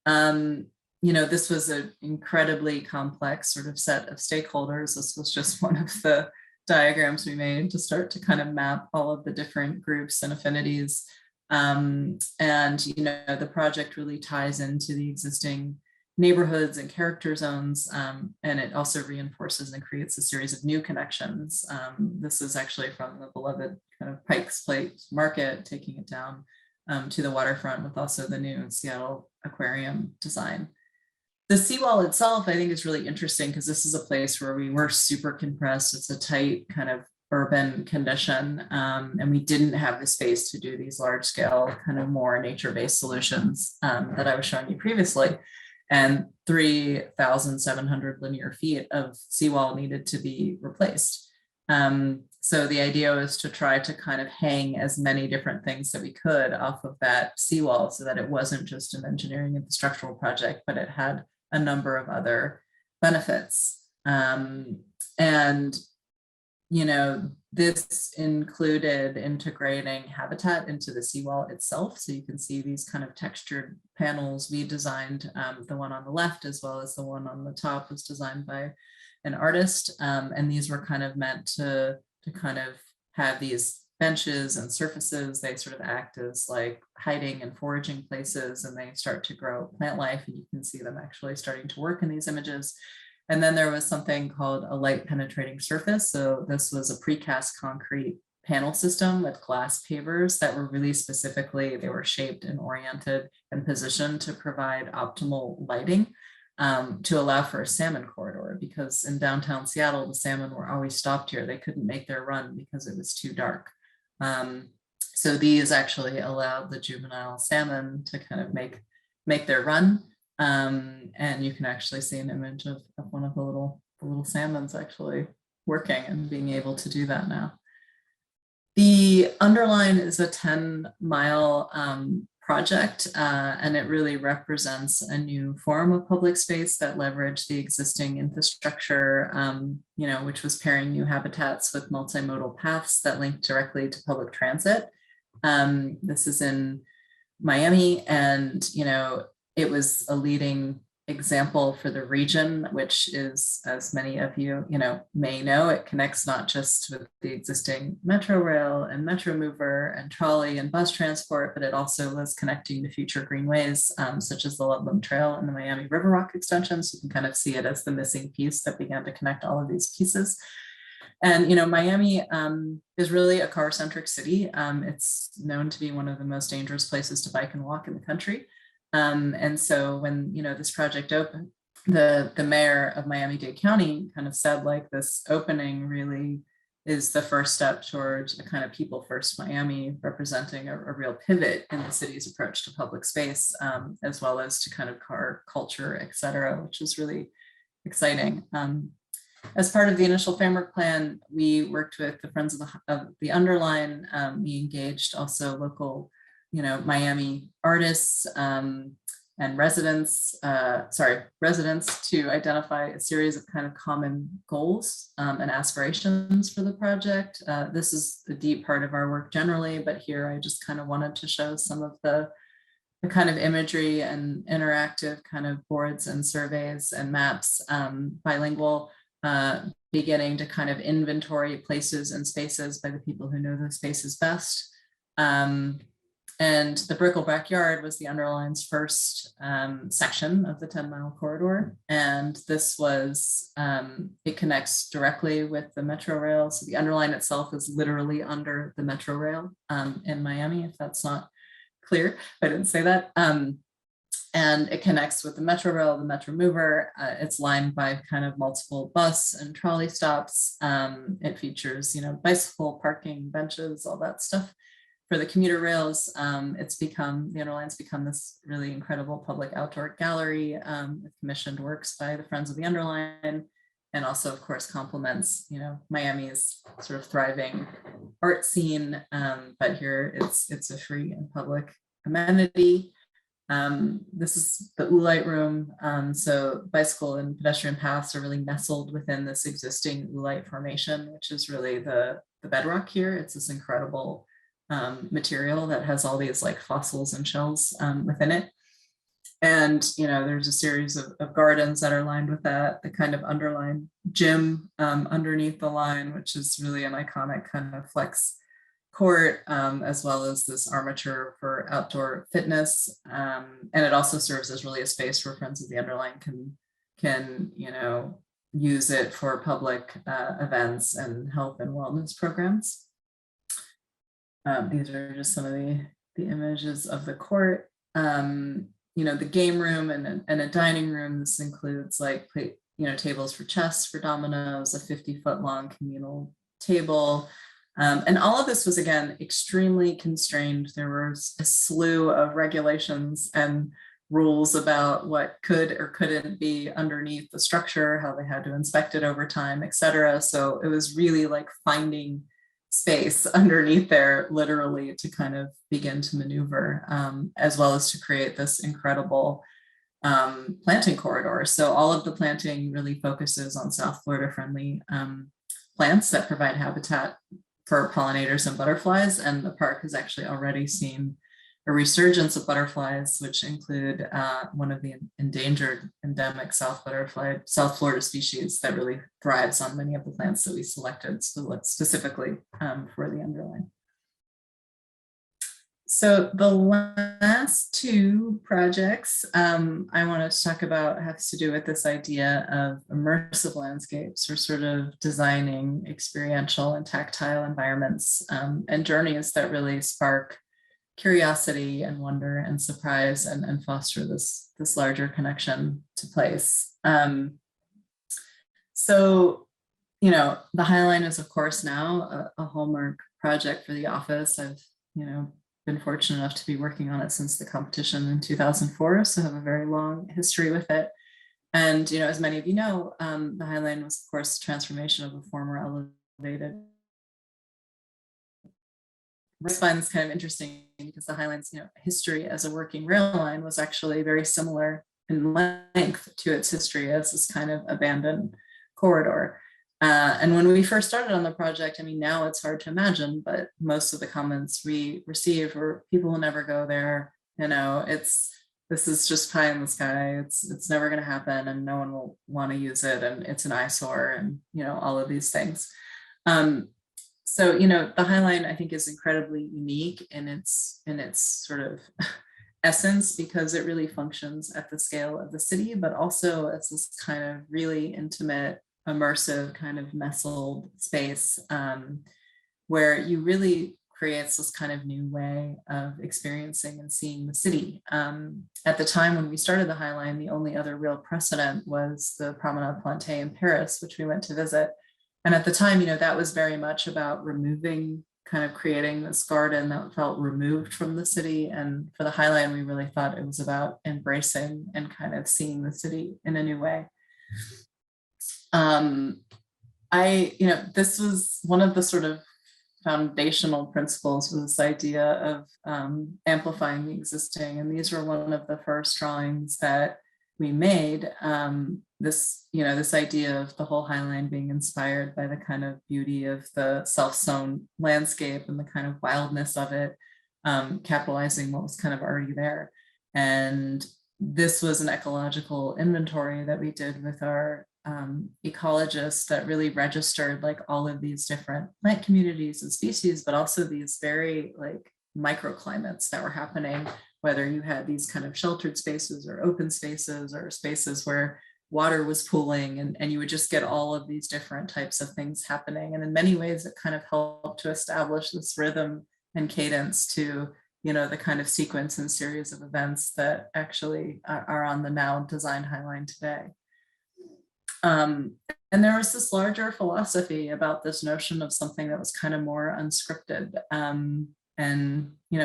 You know, this was an incredibly complex sort of set of stakeholders. This was just one of the diagrams we made to start to kind of map all of the different groups and affinities. And, you know, the project really ties into the existing neighborhoods and character zones, and it also reinforces and creates a series of new connections. This is actually from the beloved kind of Pike's Place Market, taking it down to the waterfront with also the new Seattle Aquarium design. The seawall itself, I think, is really interesting because this is a place where we were super compressed. It's a tight kind of urban condition, and we didn't have the space to do these large scale kind of more nature-based solutions that I was showing you previously. And 3,700 linear feet of seawall needed to be replaced. So the idea was to try to kind of hang as many different things that we could off of that seawall so that it wasn't just an engineering and structural project, but it had a number of other benefits. And you know, this included integrating habitat into the seawall itself. So you can see these kind of textured panels we designed. The one on the left, as well as the one on the top, was designed by an artist. And these were kind of meant to kind of have these benches and surfaces. They sort of act as like hiding and foraging places, and they start to grow plant life. And you can see them actually starting to work in these images. And then there was something called a light penetrating surface. So this was a precast concrete panel system with glass pavers that were really specifically, they were shaped and oriented and positioned to provide optimal lighting to allow for a salmon corridor, because in downtown Seattle, the salmon were always stopped here. They couldn't make their run because it was too dark. So these actually allowed the juvenile salmon to kind of make their run. And you can actually see an image of one of the little salmons actually working and being able to do that now. The underline is a 10-mile project, and it really represents a new form of public space that leveraged the existing infrastructure, you know, which was pairing new habitats with multimodal paths that link directly to public transit. This is in Miami, and you know, it was a leading example for the region, which is, as many of you may know, it connects not just with the existing Metro Rail and Metro Mover and trolley and bus transport, but it also was connecting to future greenways, such as the Ludlam Trail and the Miami River Rock extension. So you can kind of see it as the missing piece that began to connect all of these pieces. And Miami is really a car-centric city. It's known to be one of the most dangerous places to bike and walk in the country. And so when this project opened, the mayor of Miami-Dade County kind of said, like, this opening really is the first step towards a kind of people first Miami, representing a real pivot in the city's approach to public space, as well as to kind of car culture, et cetera, which is really exciting. As part of the initial framework plan, we worked with the Friends of the Underline. We engaged also local Miami artists and residents to identify a series of kind of common goals and aspirations for the project. This is a deep part of our work generally, but here I just kind of wanted to show some of the kind of imagery and interactive kind of boards and surveys and maps, bilingual, beginning to kind of inventory places and spaces by the people who know those spaces best. And the Brickell Backyard was the Underline's first section of the 10-mile corridor. And this was, it connects directly with the Metro Rail. So the Underline itself is literally under the Metro Rail in Miami, if that's not clear. I didn't say that. And it connects with the Metro Rail, the Metro Mover. It's lined by kind of multiple bus and trolley stops. It features, bicycle parking, benches, all that stuff. For the commuter rails, the Underline's become this really incredible public outdoor gallery with commissioned works by the Friends of the Underline, and also, of course, complements, Miami's sort of thriving art scene. But here it's a free and public amenity. This is the Oolite Room. So bicycle and pedestrian paths are really nestled within this existing Oolite formation, which is really the bedrock here. It's this incredible material that has all these like fossils and shells within it. And there's a series of gardens that are lined with that, the kind of Underline gym underneath the line, which is really an iconic kind of flex court, as well as this armature for outdoor fitness. And it also serves as really a space where Friends of the Underline can use it for public events and health and wellness programs. These are just some of the images of the court. The game room and a dining room. This includes like tables for chess, for dominoes, a 50-foot long communal table. And all of this was, again, extremely constrained. There was a slew of regulations and rules about what could or couldn't be underneath the structure, how they had to inspect it over time, et cetera. So it was really like finding space underneath there, literally, to kind of begin to maneuver, as well as to create this incredible planting corridor. So all of the planting really focuses on South Florida friendly plants that provide habitat for pollinators and butterflies. And the park has actually already seen a resurgence of butterflies, which include one of the endangered endemic South Florida species that really thrives on many of the plants that we selected specifically for the Underline. So the last two projects I want to talk about has to do with this idea of immersive landscapes, or sort of designing experiential and tactile environments and journeys that really spark curiosity and wonder and surprise and foster this larger connection to place. So, the Highline is, of course, now a hallmark project for the office. I've, been fortunate enough to be working on it since the competition in 2004, so I have a very long history with it. And, as many of you know, the Highline was, of course, a transformation of a former elevated. I find this kind of interesting because the Highline's history as a working rail line was actually very similar in length to its history as this kind of abandoned corridor. And when we first started on the project, now it's hard to imagine, but most of the comments we received were, people will never go there. This is just pie in the sky. It's never going to happen, and no one will want to use it, and it's an eyesore, and all of these things. So, the Highline, I think, is incredibly unique in its sort of essence, because it really functions at the scale of the city, but also as this kind of really intimate, immersive, kind of nestled space where you really creates this kind of new way of experiencing and seeing the city. At the time when we started the Highline, the only other real precedent was the Promenade Plantée in Paris, which we went to visit. And at the time, that was very much about creating this garden that felt removed from the city. And for the Highline, we really thought it was about embracing and kind of seeing the city in a new way. This was one of the sort of foundational principles, was this idea of amplifying the existing. And these were one of the first drawings that we made. This idea of the whole Highline being inspired by the kind of beauty of the self-sown landscape and the kind of wildness of it, capitalizing what was kind of already there. And this was an ecological inventory that we did with our ecologists that really registered like all of these different plant communities and species, but also these very like microclimates that were happening, whether you had these kind of sheltered spaces or open spaces or spaces where water was pooling, and you would just get all of these different types of things happening. And in many ways, it kind of helped to establish this rhythm and cadence to, the kind of sequence and series of events that actually are on the now designed Highline today. And there was this larger philosophy about this notion of something that was kind of more unscripted and,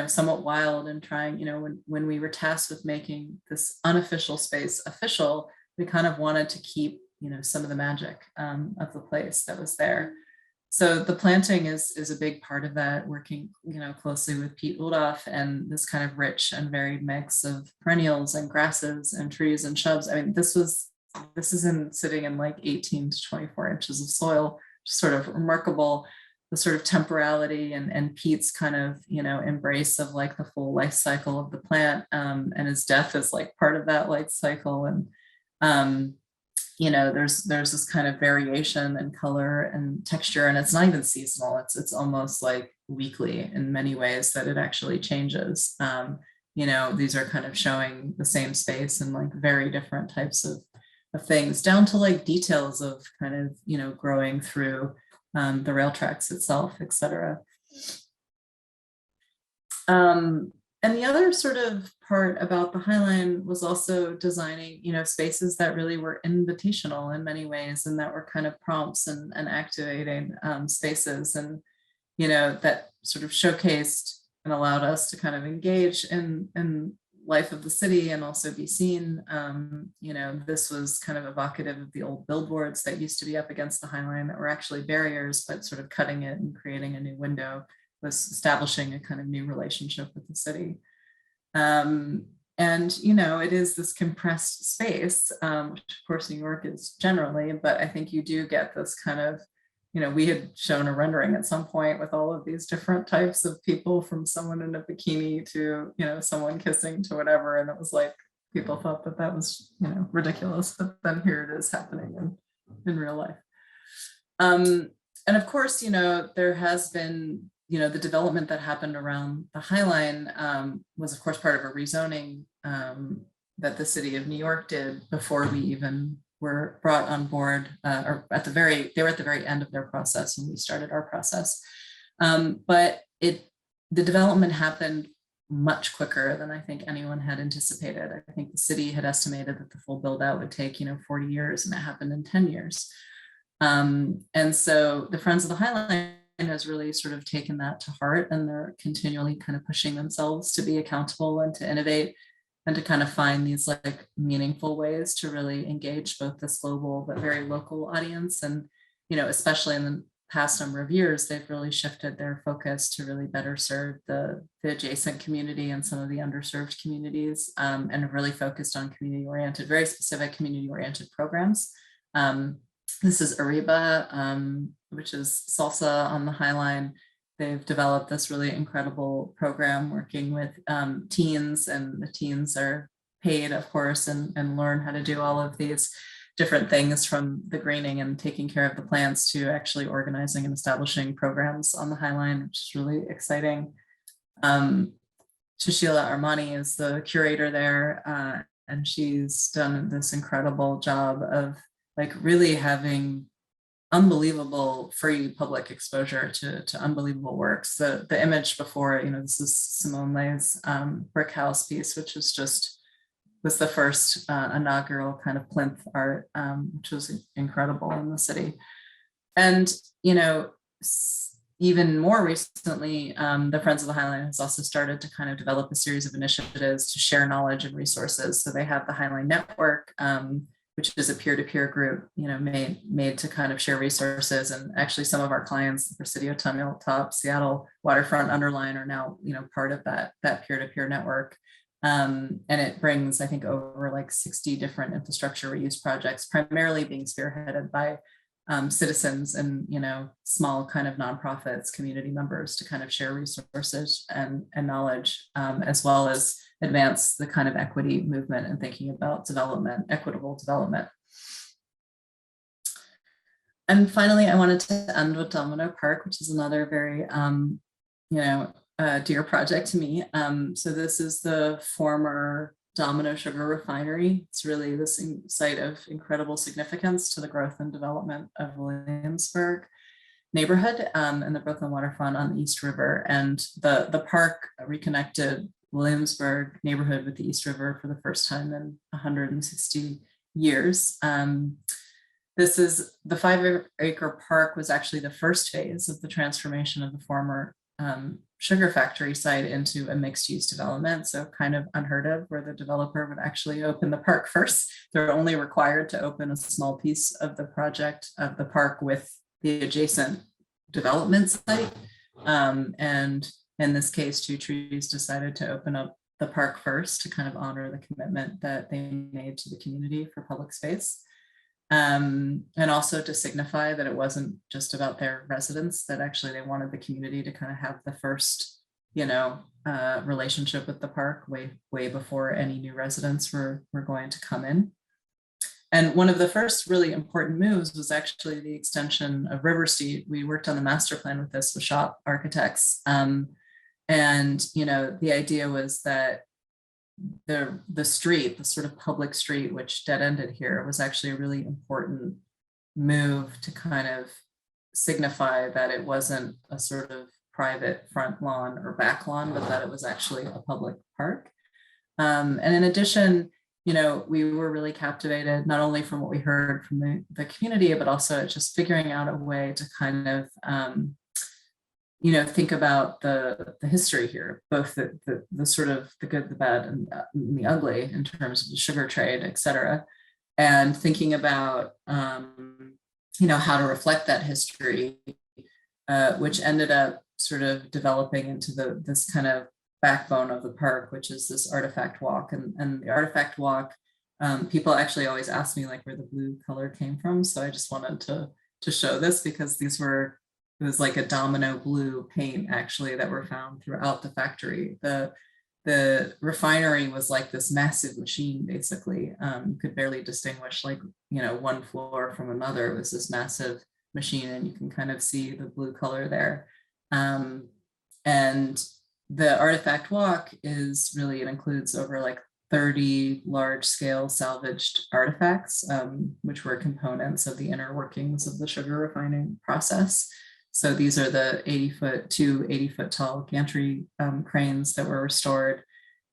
somewhat wild, and trying, when we were tasked with making this unofficial space official, we kind of wanted to keep, some of the magic of the place that was there. So the planting is a big part of that, working, closely with Pete Uldoff, and this kind of rich and varied mix of perennials and grasses and trees and shrubs. This isn't sitting in like 18 to 24 inches of soil, sort of remarkable, the sort of temporality and Pete's kind of, embrace of like the full life cycle of the plant, and his death is like part of that life cycle. And you know, there's this kind of variation in color and texture, and it's not even seasonal. It's almost like weekly in many ways that it actually changes. You know, these are kind of showing the same space and like very different types of things, down to like details of kind of, you know, growing through the rail tracks itself, etc. And the other sort of part about the Highline was also designing, you know, spaces that really were invitational in many ways, and that were kind of prompts and activating spaces, and, you know, that sort of showcased and allowed us to kind of engage in life of the city and also be seen. You know, this was kind of evocative of the old billboards that used to be up against the Highline that were actually barriers, but sort of cutting it and creating a new window was establishing a kind of new relationship with the city. And, you know, it is this compressed space, which of course New York is generally, but I think you do get this kind of, you know, we had shown a rendering at some point with all of these different types of people, from someone in a bikini to, you know, someone kissing to whatever. And it was like, people thought that that was, you know, ridiculous, but then here it is happening in real life. And of course, you know, there has been, you know, the development that happened around the Highline was of course part of a rezoning that the city of New York did before we even were brought on board, or they were at the very end of their process when we started our process. But the development happened much quicker than I think anyone had anticipated. I think the city had estimated that the full build out would take, you know, 40 years, and it happened in 10 years. And so the Friends of the Highline has really sort of taken that to heart, and they're continually kind of pushing themselves to be accountable and to innovate and to kind of find these like meaningful ways to really engage both this global but very local audience. And, you know, especially in the past number of years, they've really shifted their focus to really better serve the adjacent community and some of the underserved communities, and really focused on community-oriented, very specific community-oriented programs. This is Ariba, which is salsa on the Highline. They've developed this really incredible program working with teens, and the teens are paid, of course, and learn how to do all of these different things, from the greening and taking care of the plants to actually organizing and establishing programs on the Highline, which is really exciting. Shushila Armani is the curator there, and she's done this incredible job of like really having unbelievable free public exposure to unbelievable works. The image before, you know, this is Simone Leigh's brick house piece, which was the first inaugural kind of plinth art, which was incredible in the city. And, you know, even more recently, the Friends of the Highline has also started to kind of develop a series of initiatives to share knowledge and resources. So they have the Highline Network, which is a peer-to-peer group, you know, made to kind of share resources. And actually some of our clients, the Presidio Tunnel Top, Seattle Waterfront Underline, are now, you know, part of that peer-to-peer network. And it brings, I think, over like 60 different infrastructure reuse projects, primarily being spearheaded by citizens and, you know, small kind of nonprofits, community members, to kind of share resources and knowledge, as well as advance the kind of equity movement and thinking about development, equitable development. And finally, I wanted to end with Domino Park, which is another very, you know, dear project to me. So this is the former Domino Sugar Refinery. It's really this site of incredible significance to the growth and development of Williamsburg neighborhood and the Brooklyn waterfront on the East River. And the park reconnected Williamsburg neighborhood with the East River for the first time in 160 years. This is the 5-acre park was actually the first phase of the transformation of the former sugar factory site into a mixed-use development. So kind of unheard of, where the developer would actually open the park first. They're only required to open a small piece of the project of the park with the adjacent development site. And in this case, Two Trees decided to open up the park first to kind of honor the commitment that they made to the community for public space. And also to signify that it wasn't just about their residents, that actually they wanted the community to kind of have the first, you know, relationship with the park way before any new residents were going to come in. And one of the first really important moves was actually the extension of River Street. We worked on the master plan with this with shop architects. And, you know, the idea was that the street, the sort of public street, which dead ended here, was actually a really important move to kind of signify that it wasn't a sort of private front lawn or back lawn, but that it was actually a public park. And in addition, you know, we were really captivated not only from what we heard from the community, but also just figuring out a way to kind of, you know, think about the history here, both the sort of the good, the bad, and the ugly in terms of the sugar trade, et cetera, and thinking about, you know, how to reflect that history, which ended up sort of developing into this kind of backbone of the park, which is this artifact walk. And the artifact walk, people actually always ask me like where the blue color came from. So I just wanted to show this because it was like a domino blue paint actually that were found throughout the factory. The refinery was like this massive machine, basically. You could barely distinguish like, you know, one floor from another. It was this massive machine and you can kind of see the blue color there. And the artifact walk is really, it includes over like 30 large scale salvaged artifacts, which were components of the inner workings of the sugar refining process. So these are the 2 80-foot tall gantry cranes that were restored.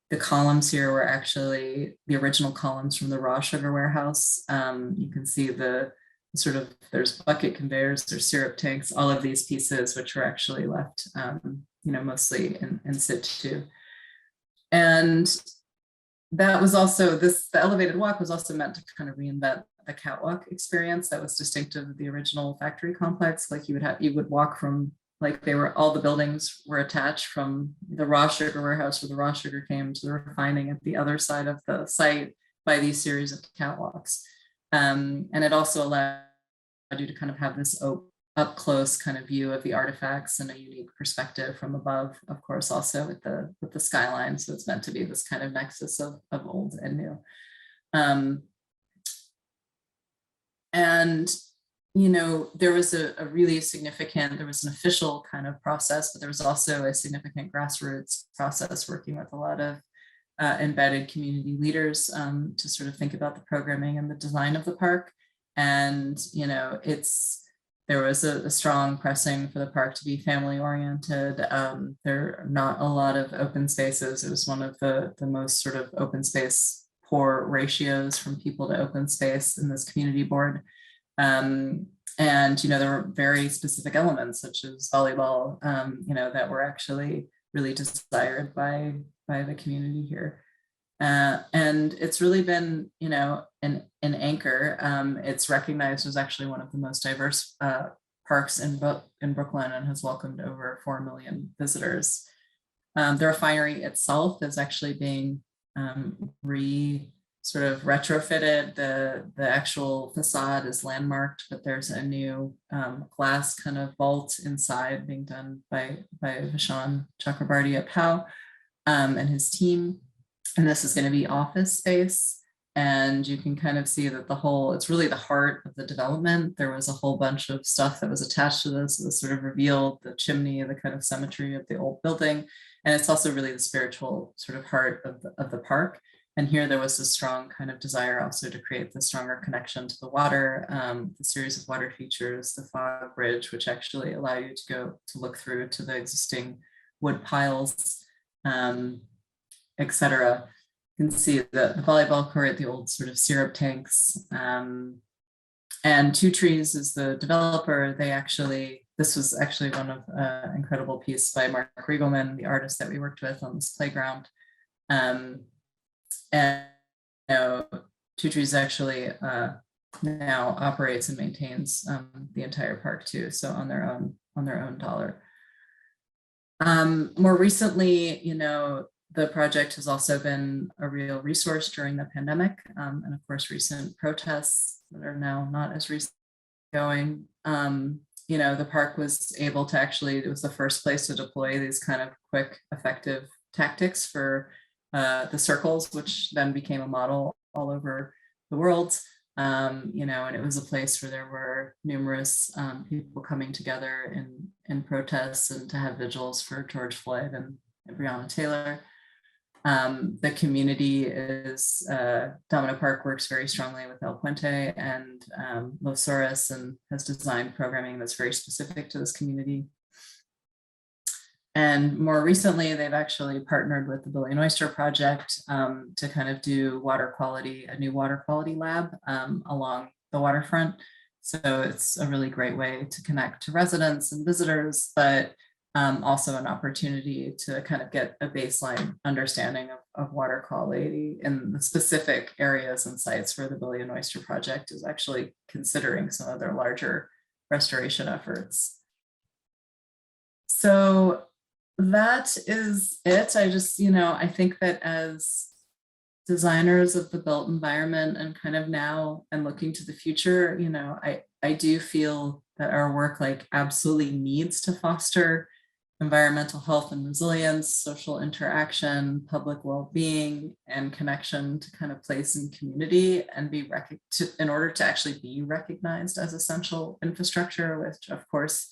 The columns here were actually the original columns from the raw sugar warehouse. You can see the sort of, there's bucket conveyors, there's syrup tanks, all of these pieces, which were actually left, you know, mostly in situ. And that was also, the elevated walk was also meant to kind of reinvent the catwalk experience that was distinctive of the original factory complex. Like you would walk from, like all the buildings were attached from the raw sugar warehouse where the raw sugar came to the refining at the other side of the site by these series of catwalks. And it also allowed you to kind of have this up close kind of view of the artifacts and a unique perspective from above, of course, also with the skyline. So it's meant to be this kind of nexus of old and new. And, you know, there was a really significant, there was an official kind of process, but there was also a significant grassroots process working with a lot of embedded community leaders to sort of think about the programming and the design of the park. And, you know, there was a strong pressing for the park to be family oriented. There are not a lot of open spaces. It was one of the most sort of open space poor ratios from people to open space in this community board. And, you know, there were very specific elements such as volleyball, you know, that were actually really desired by the community here. And it's really been, you know, an anchor. It's recognized as actually one of the most diverse parks in Brooklyn and has welcomed over 4 million visitors. The refinery itself is actually being sort of retrofitted. The actual facade is landmarked, but there's a new glass kind of vault inside being done by Vishwan Chakrabarty at POW and his team. And this is going to be office space. And you can kind of see that it's really the heart of the development. There was a whole bunch of stuff that was attached to this that sort of revealed the chimney, the kind of symmetry of the old building. And it's also really the spiritual sort of heart of the park. And here there was a strong kind of desire also to create the stronger connection to the water, the series of water features, the fog bridge, which actually allow you to go to look through to the existing wood piles, etc. You can see the volleyball court, the old sort of syrup tanks, and Two Trees is the developer. This was actually one of incredible piece by Mark Riegelman, the artist that we worked with on this playground. And you know, Two Trees actually now operates and maintains the entire park too, so on their own dollar. More recently, you know, the project has also been a real resource during the pandemic, and of course, recent protests that are now not as recent going. You know, the park was able to it was the first place to deploy these kind of quick, effective tactics for the circles, which then became a model all over the world. you know, and it was a place where there were numerous people coming together in protests and to have vigils for George Floyd and Breonna Taylor. The community is, Domino Park works very strongly with El Puente and Los Soros, and has designed programming that's very specific to this community. And more recently, they've actually partnered with the Billy and Oyster Project to kind of do water quality, a new water quality lab along the waterfront. So it's a really great way to connect to residents and visitors, but also an opportunity to kind of get a baseline understanding of water quality in the specific areas and sites where the Billy and Oyster Project is actually considering some of their larger restoration efforts. So that is it. I just, you know, I think that as designers of the built environment and kind of now and looking to the future, you know, I do feel that our work like absolutely needs to foster environmental health and resilience, social interaction, public well-being, and connection to kind of place and community, and be in order to actually be recognized as essential infrastructure, which of course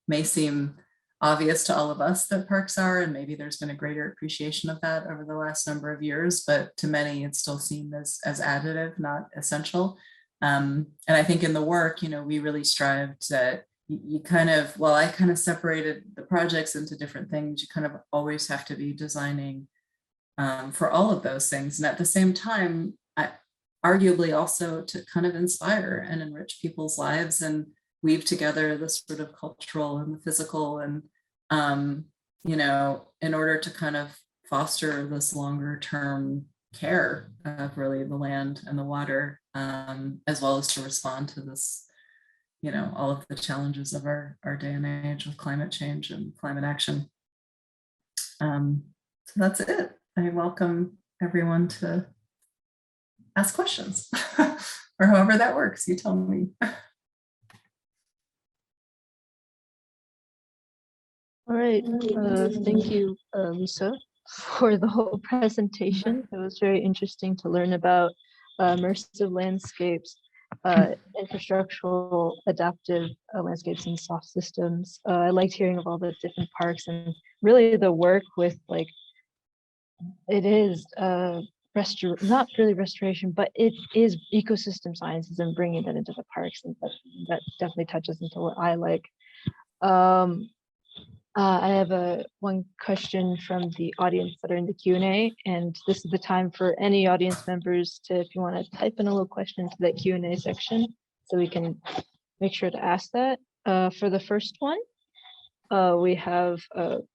may seem obvious to all of us that parks are, and maybe there's been a greater appreciation of that over the last number of years, but to many it's still seen as additive, not essential. And I think in the work, you know, we really strive to, you kind of, well, I kind of separated the projects into different things. You kind of always have to be designing for all of those things. And at the same time, arguably also to kind of inspire and enrich people's lives and weave together the sort of cultural and the physical, and you know, in order to kind of foster this longer term care of really the land and the water, as well as to respond to this, you know, all of the challenges of our day and age with climate change and climate action. So that's it. I welcome everyone to ask questions or however that works. You tell me. All right, thank you, Lisa, for the whole presentation. It was very interesting to learn about immersive landscapes, infrastructural adaptive landscapes and soft systems. I liked hearing of all the different parks and really the work with, like, it is not really restoration, but it is ecosystem sciences and bringing that into the parks, and that definitely touches into what I like. I have one question from the audience that are in the Q&A, and this is the time for any audience members to, if you want to type in a little question into that Q&A section, so we can make sure to ask that. For the first one, we have,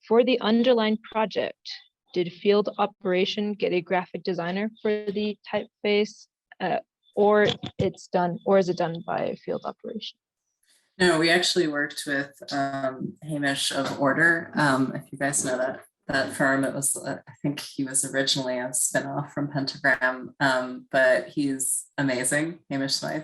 for the underlying project, did field operation get a graphic designer for the typeface, or is it done by field operation? No, we actually worked with Hamish of Order. If you guys know that firm, it was, I think he was originally a spinoff from Pentagram, but he's amazing, Hamish Smythe.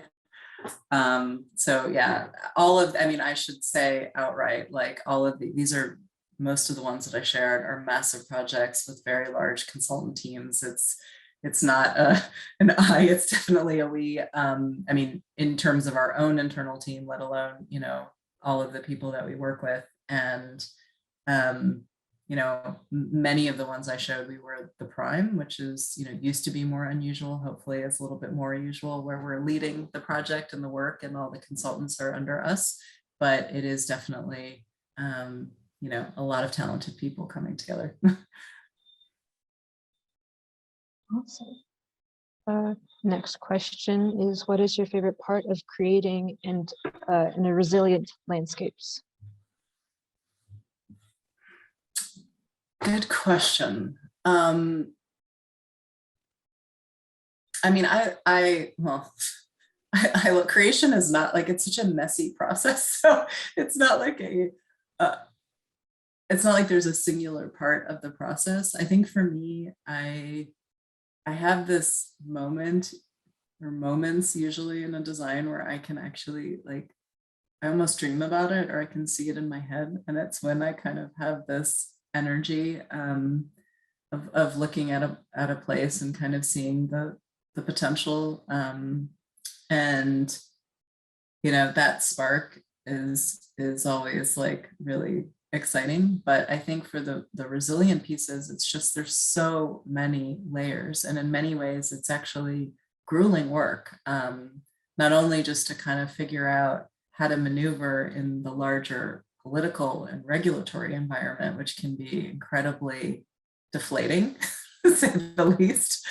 So yeah, I mean, I should say outright, like all of these are, most of the ones that I shared are massive projects with very large consultant teams. It's not an I, it's definitely a we. I mean, in terms of our own internal team, let alone, you know, all of the people that we work with. And, you know, many of the ones I showed, we were the prime, which is, you know, used to be more unusual. Hopefully it's a little bit more usual, where we're leading the project and the work and all the consultants are under us. But it is definitely, you know, a lot of talented people coming together. Awesome. Next question is, what is your favorite part of creating and in a resilient landscapes? Good question. I mean, I look, creation is not like, it's such a messy process. So it's not like it's not like there's a singular part of the process. I think for me, I have this moment or moments usually in a design where I can actually, like, I almost dream about it, or I can see it in my head. And it's when I kind of have this energy of looking at a place and kind of seeing the potential And, that spark is always like really exciting. But I think for the resilient pieces, it's just, there's so many layers. And in many ways, it's actually grueling work. Not only just to kind of figure out how to maneuver in the larger political and regulatory environment, which can be incredibly deflating, to say the least.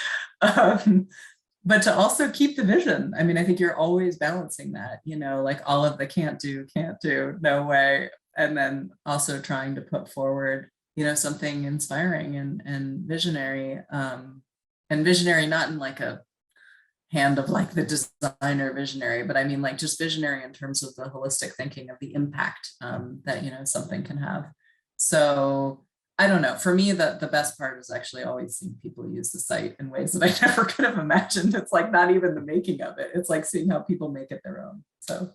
But to also keep the vision. I mean, I think you're always balancing that, like all of the can't do, no way. And then also trying to put forward, something inspiring and visionary, and visionary, not in like a hand of like the designer visionary, but I mean like just visionary in terms of the holistic thinking of the impact that something can have. So I don't know, for me the best part is actually always seeing people use the site in ways that I never could have imagined. It's like not even the making of it, it's like seeing how people make it their own. So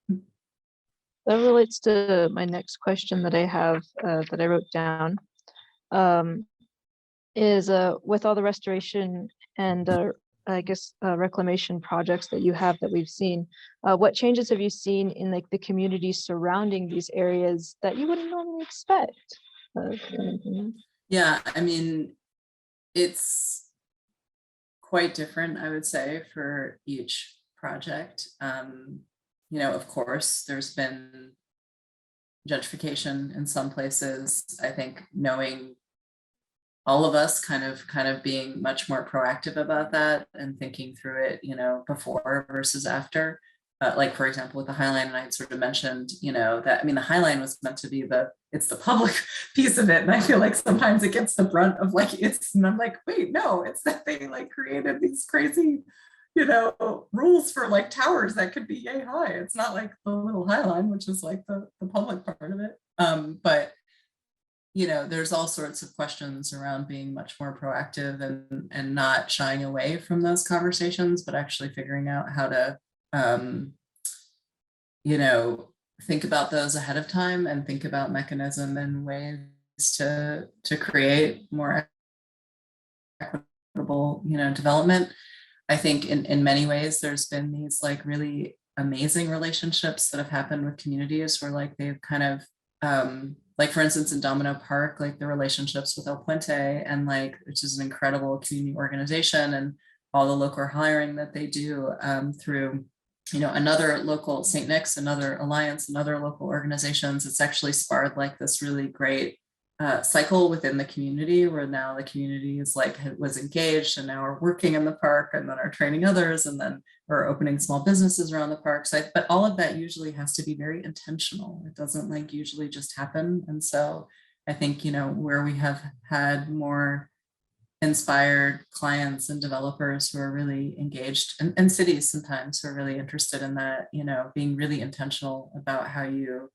that relates to my next question that I have that I wrote down, is with all the restoration and I guess reclamation projects that you have that we've seen, what changes have you seen in like the communities surrounding these areas that you wouldn't normally expect? Yeah, I mean, it's quite different, I would say, for each project. Of course, there's been gentrification in some places. I think knowing all of us kind of being much more proactive about that and thinking through it, before versus after. Like, for example, with the High Line, and I had sort of mentioned, that, I mean, the High Line was meant to be it's the public piece of it. And I feel like sometimes it gets the brunt of like, and I'm like, wait, no, it's that they like created these crazy, rules for like towers that could be yay high. It's not like the little High Line, which is like the public part of it. But there's all sorts of questions around being much more proactive and not shying away from those conversations, but actually figuring out how to, think about those ahead of time and think about mechanism and ways to create more equitable, development. I think in many ways, there's been these like really amazing relationships that have happened with communities where like they've kind of, like for instance, in Domino Park, like the relationships with El Puente and like, which is an incredible community organization, and all the local hiring that they do through, another local St. Nick's, another alliance, and other local organizations. It's actually sparred like this really great cycle within the community where now the community is like was engaged and now we're working in the park and then are training others and then we're opening small businesses around the park. So but all of that usually has to be very intentional. It doesn't like usually just happen. And so I think, where we have had more inspired clients and developers who are really engaged, and cities sometimes who are really interested in that, being really intentional about how you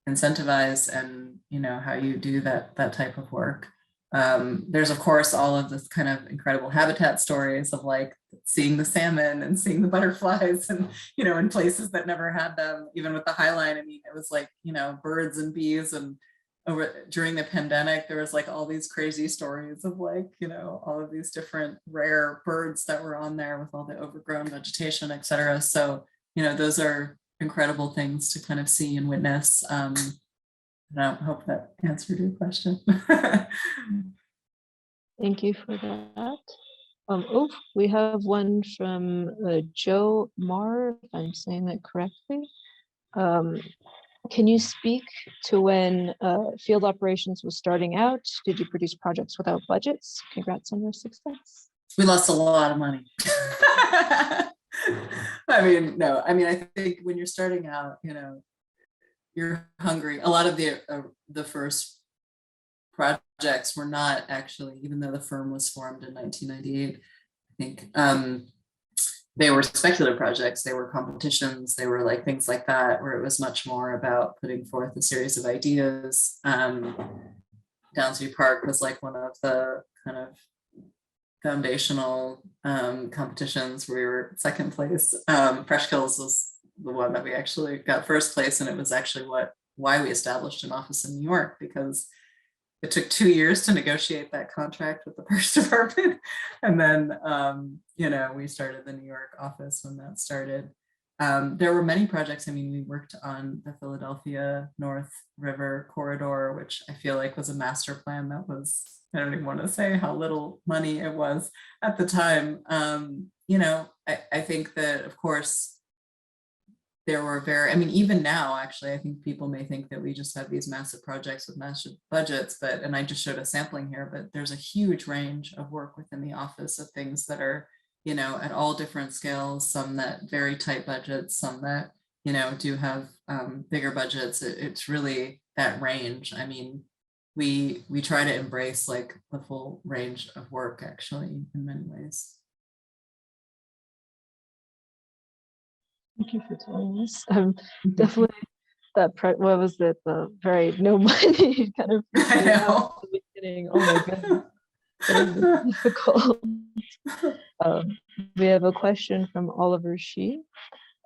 incentivize and how you do that type of work. There's of course all of this kind of incredible habitat stories of like seeing the salmon and seeing the butterflies and in places that never had them. Even with the High Line, I mean, it was like birds and bees, and during the pandemic there was like all these crazy stories of like all of these different rare birds that were on there with all the overgrown vegetation, etc. So those are incredible things to kind of see and witness. I hope that answered your question. Thank you for that. We have one from Joe Marr, if I'm saying that correctly. Can you speak to when field operations was starting out? Did you produce projects without budgets? Congrats on your success. We lost a lot of money. I mean, no, I mean, I think when you're starting out, you're hungry. A lot of the first projects were not actually, even though the firm was formed in 1998, I think they were speculative projects. They were competitions. They were like things like that, where it was much more about putting forth a series of ideas. Downsview Park was like one of the kind of foundational competitions where we were second place. Fresh Kills was the one that we actually got first place, and it was actually why we established an office in New York, because it took 2 years to negotiate that contract with the Parks Department. And then, we started the New York office when that started. There were many projects. I mean, we worked on the Philadelphia North River corridor, which I feel like was a master plan that was, I don't even want to say how little money it was at the time. I think that, of course, there were even now, actually, I think people may think that we just have these massive projects with massive budgets, and I just showed a sampling here, but there's a huge range of work within the office of things that are, at all different scales, some that very tight budgets, some that, do have bigger budgets. It's really that range. I mean, we try to embrace like the full range of work, actually, in many ways. Thank you for telling us. Definitely what was it? The very no money kind of I know. at the beginning. Oh my goodness, that is difficult. We have a question from Oliver Shi.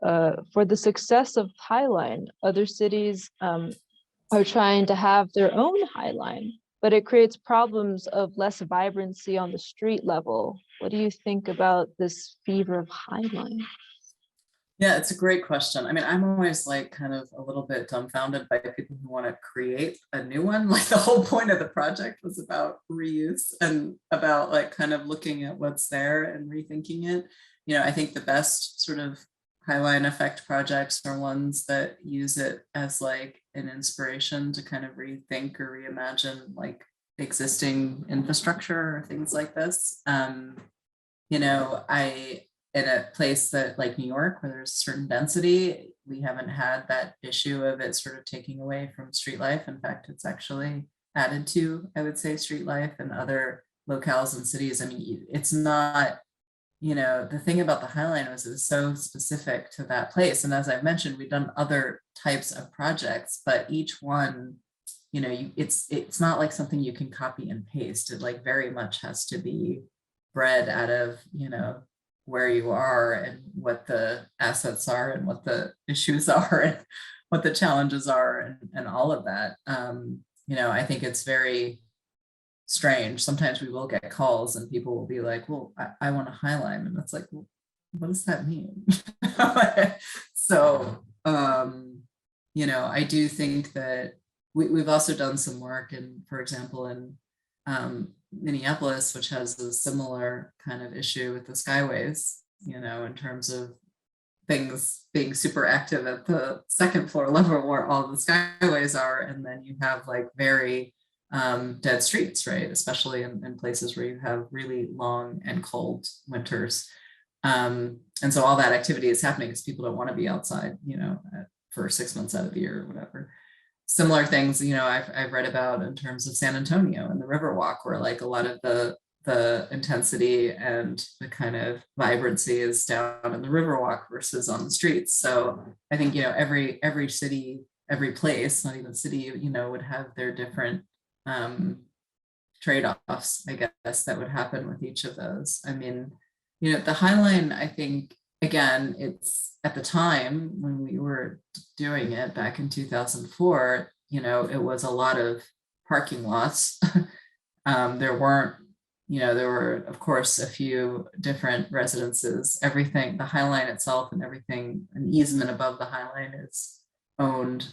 For the success of Highline, other cities are trying to have their own Highline, but it creates problems of less vibrancy on the street level. What do you think about this fever of Highline? Yeah, it's a great question. I mean, I'm always like kind of a little bit dumbfounded by people who want to create a new one. Like the whole point of the project was about reuse and about like kind of looking at what's there and rethinking it. I think the best sort of Highline effect projects are ones that use it as like an inspiration to kind of rethink or reimagine like existing infrastructure or things like this. In a place that like New York, where there's certain density, we haven't had that issue of it sort of taking away from street life. In fact, it's actually added to, I would say, street life and other locales and cities. I mean, it's not, the thing about the Highline was it was so specific to that place. And as I've mentioned, we've done other types of projects, but each one, it's not like something you can copy and paste. It like very much has to be bred out of, where you are and what the assets are and what the issues are and what the challenges are and all of that. I think it's very strange. Sometimes we will get calls and people will be like, well, I want a Highline. And it's like, well, what does that mean? So, I do think that we've also done some work for example, in Minneapolis, which has a similar kind of issue with the skyways, in terms of things being super active at the second floor level where all the skyways are. And then you have like very dead streets, right? Especially in places where you have really long and cold winters. And so all that activity is happening because people don't want to be outside, for 6 months out of the year or whatever. Similar things, I've read about in terms of San Antonio and the Riverwalk, where like a lot of the intensity and the kind of vibrancy is down in the Riverwalk versus on the streets. So I think, every city, every place, not even city, would have their different trade-offs, I guess, that would happen with each of those. I mean, the Highline, I think, again, it's at the time when we were doing it back in 2004, it was a lot of parking lots. There were, of course, a few different residences. Everything, the Highline itself and everything, an easement above the Highline is owned,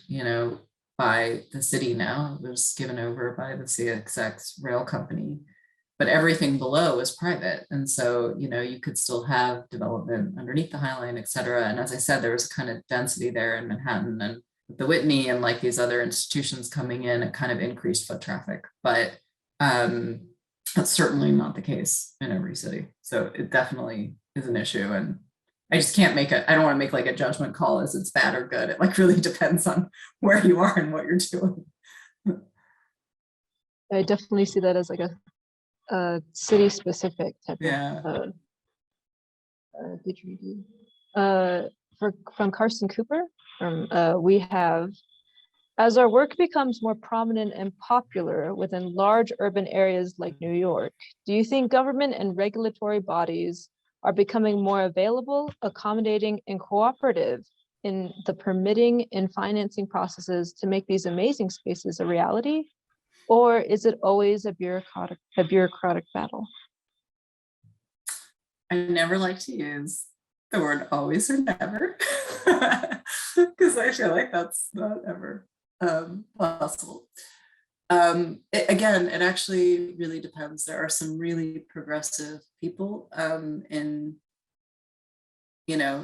by the city now. It was given over by the CSX rail company. But everything below is private. And so, you could still have development underneath the Highline, et cetera. And as I said, there was a kind of density there in Manhattan, and the Whitney and like these other institutions coming in, it kind of increased foot traffic. But that's certainly not the case in every city. So it definitely is an issue. And I just can't I don't want to make like a judgment call as it's bad or good. It like really depends on where you are and what you're doing. I definitely see that as like a city specific type of from Carson Cooper we have, as our work becomes more prominent and popular within large urban areas like New York, do you think government and regulatory bodies are becoming more available, accommodating, and cooperative in the permitting and financing processes to make these amazing spaces a reality? Or is it always a bureaucratic battle? I never like to use the word always or never because I feel like that's not ever possible. Again, it actually really depends. There are some really progressive people in,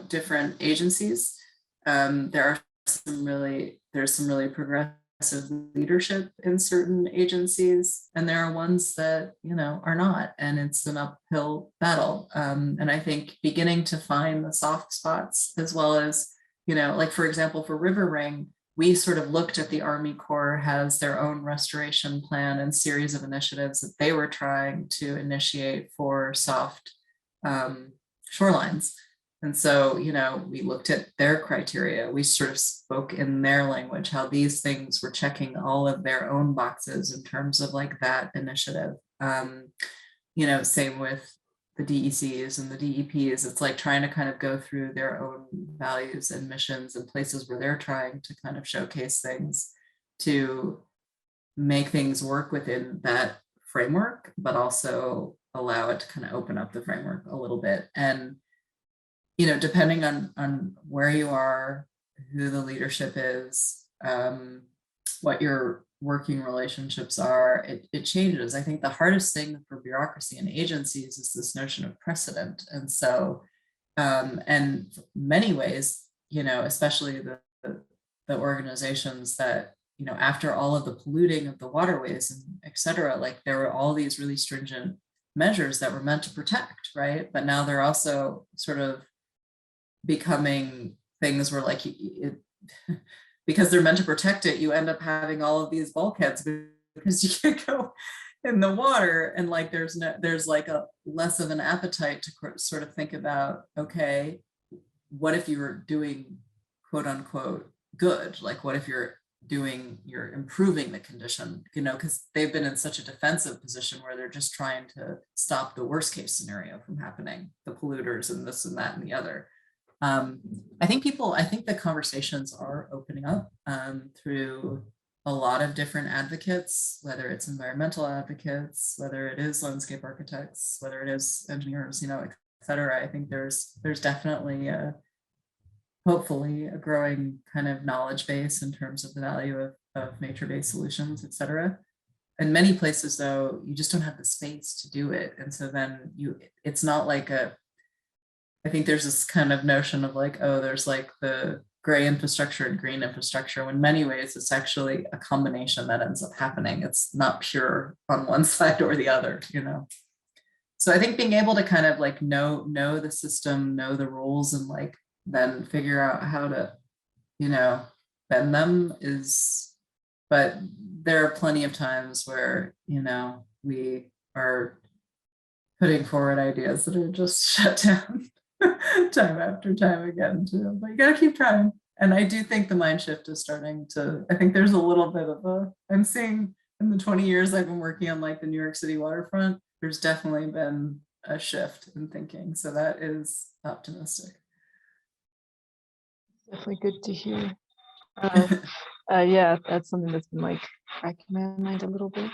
different agencies. There's some really progressive leadership in certain agencies, and there are ones that are not, and it's an uphill battle. And I think beginning to find the soft spots, as well as like for example for River Ring, we sort of looked at the Army Corps has their own restoration plan and series of initiatives that they were trying to initiate for soft shorelines. And so, we looked at their criteria. We sort of spoke in their language, how these things were checking all of their own boxes in terms of like that initiative. Same with the DECs and the DEPs. It's like trying to kind of go through their own values and missions and places where they're trying to kind of showcase things to make things work within that framework, but also allow it to kind of open up the framework a little bit. And depending on where you are, who the leadership is, what your working relationships are, it changes. I think the hardest thing for bureaucracy and agencies is this notion of precedent. And so, and many ways, especially the organizations that, after all of the polluting of the waterways and et cetera, like there were all these really stringent measures that were meant to protect, right? But now they're also sort of becoming things where like because they're meant to protect it, you end up having all of these bulkheads because you can't go in the water, and like there's like a less of an appetite to sort of think about, okay, what if you were doing quote unquote good, like what if you're improving the condition, because they've been in such a defensive position where they're just trying to stop the worst case scenario from happening, the polluters and this and that and the other. I think the conversations are opening up through a lot of different advocates, whether it's environmental advocates, whether it is landscape architects, whether it is engineers, et cetera. I think there's definitely hopefully a growing kind of knowledge base in terms of the value of nature-based solutions, et cetera. In many places though, you just don't have the space to do it. And so then it's not like I think there's this kind of notion of like, oh, there's like the gray infrastructure and green infrastructure. When in many ways, it's actually a combination that ends up happening. It's not pure on one side or the other, So I think being able to kind of like know the system, know the rules, and like then figure out how to, bend them is, but there are plenty of times where, we are putting forward ideas that are just shut down time after time again too, but you gotta keep trying. And I do think the mind shift is starting to, I think there's a little bit of I'm seeing in the 20 years I've been working on like the New York City waterfront, there's definitely been a shift in thinking. So that is optimistic. Definitely good to hear. Yeah, that's something that's been like cracking my mind a little bit.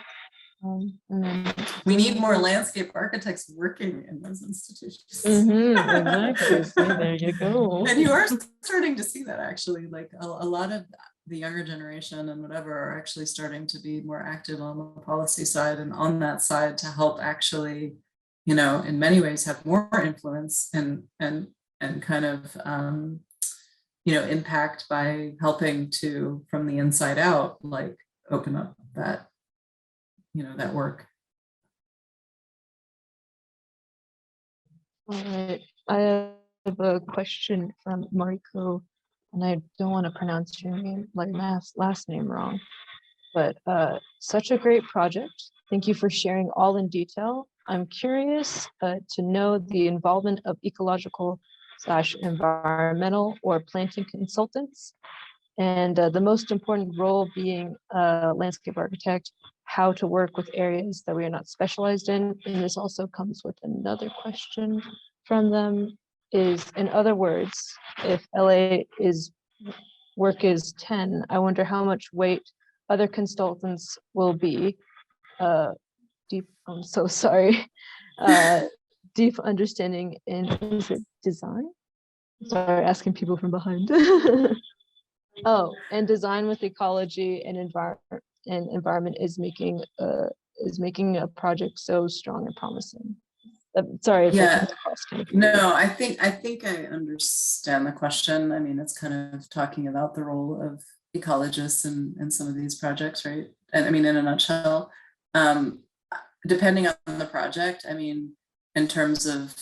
And then we need more landscape architects working in those institutions. Exactly. See, there you go. And you are starting to see that actually, like a lot of the younger generation and whatever are actually starting to be more active on the policy side and on that side to help actually, in many ways have more influence and kind of, impact by helping to, from the inside out, like open up that, that work. All right, I have a question from Mariko, and I don't want to pronounce your name, like last name wrong, but such a great project. Thank you for sharing all in detail. I'm curious to know the involvement of ecological/environmental or planting consultants, and the most important role being a landscape architect, how to work with areas that we are not specialized in. And this also comes with another question from them is, in other words, if LA work is 10, I wonder how much weight other consultants will be deep, I'm so sorry, deep understanding in, is it design? Sorry, asking people from behind. Oh, and design with ecology and environment is making a project so strong and promising. Sorry if that Yeah. comes across kind of No, I think I understand the question. I mean, it's kind of talking about the role of ecologists in some of these projects, right? And I mean, in a nutshell, depending on the project, I mean, in terms of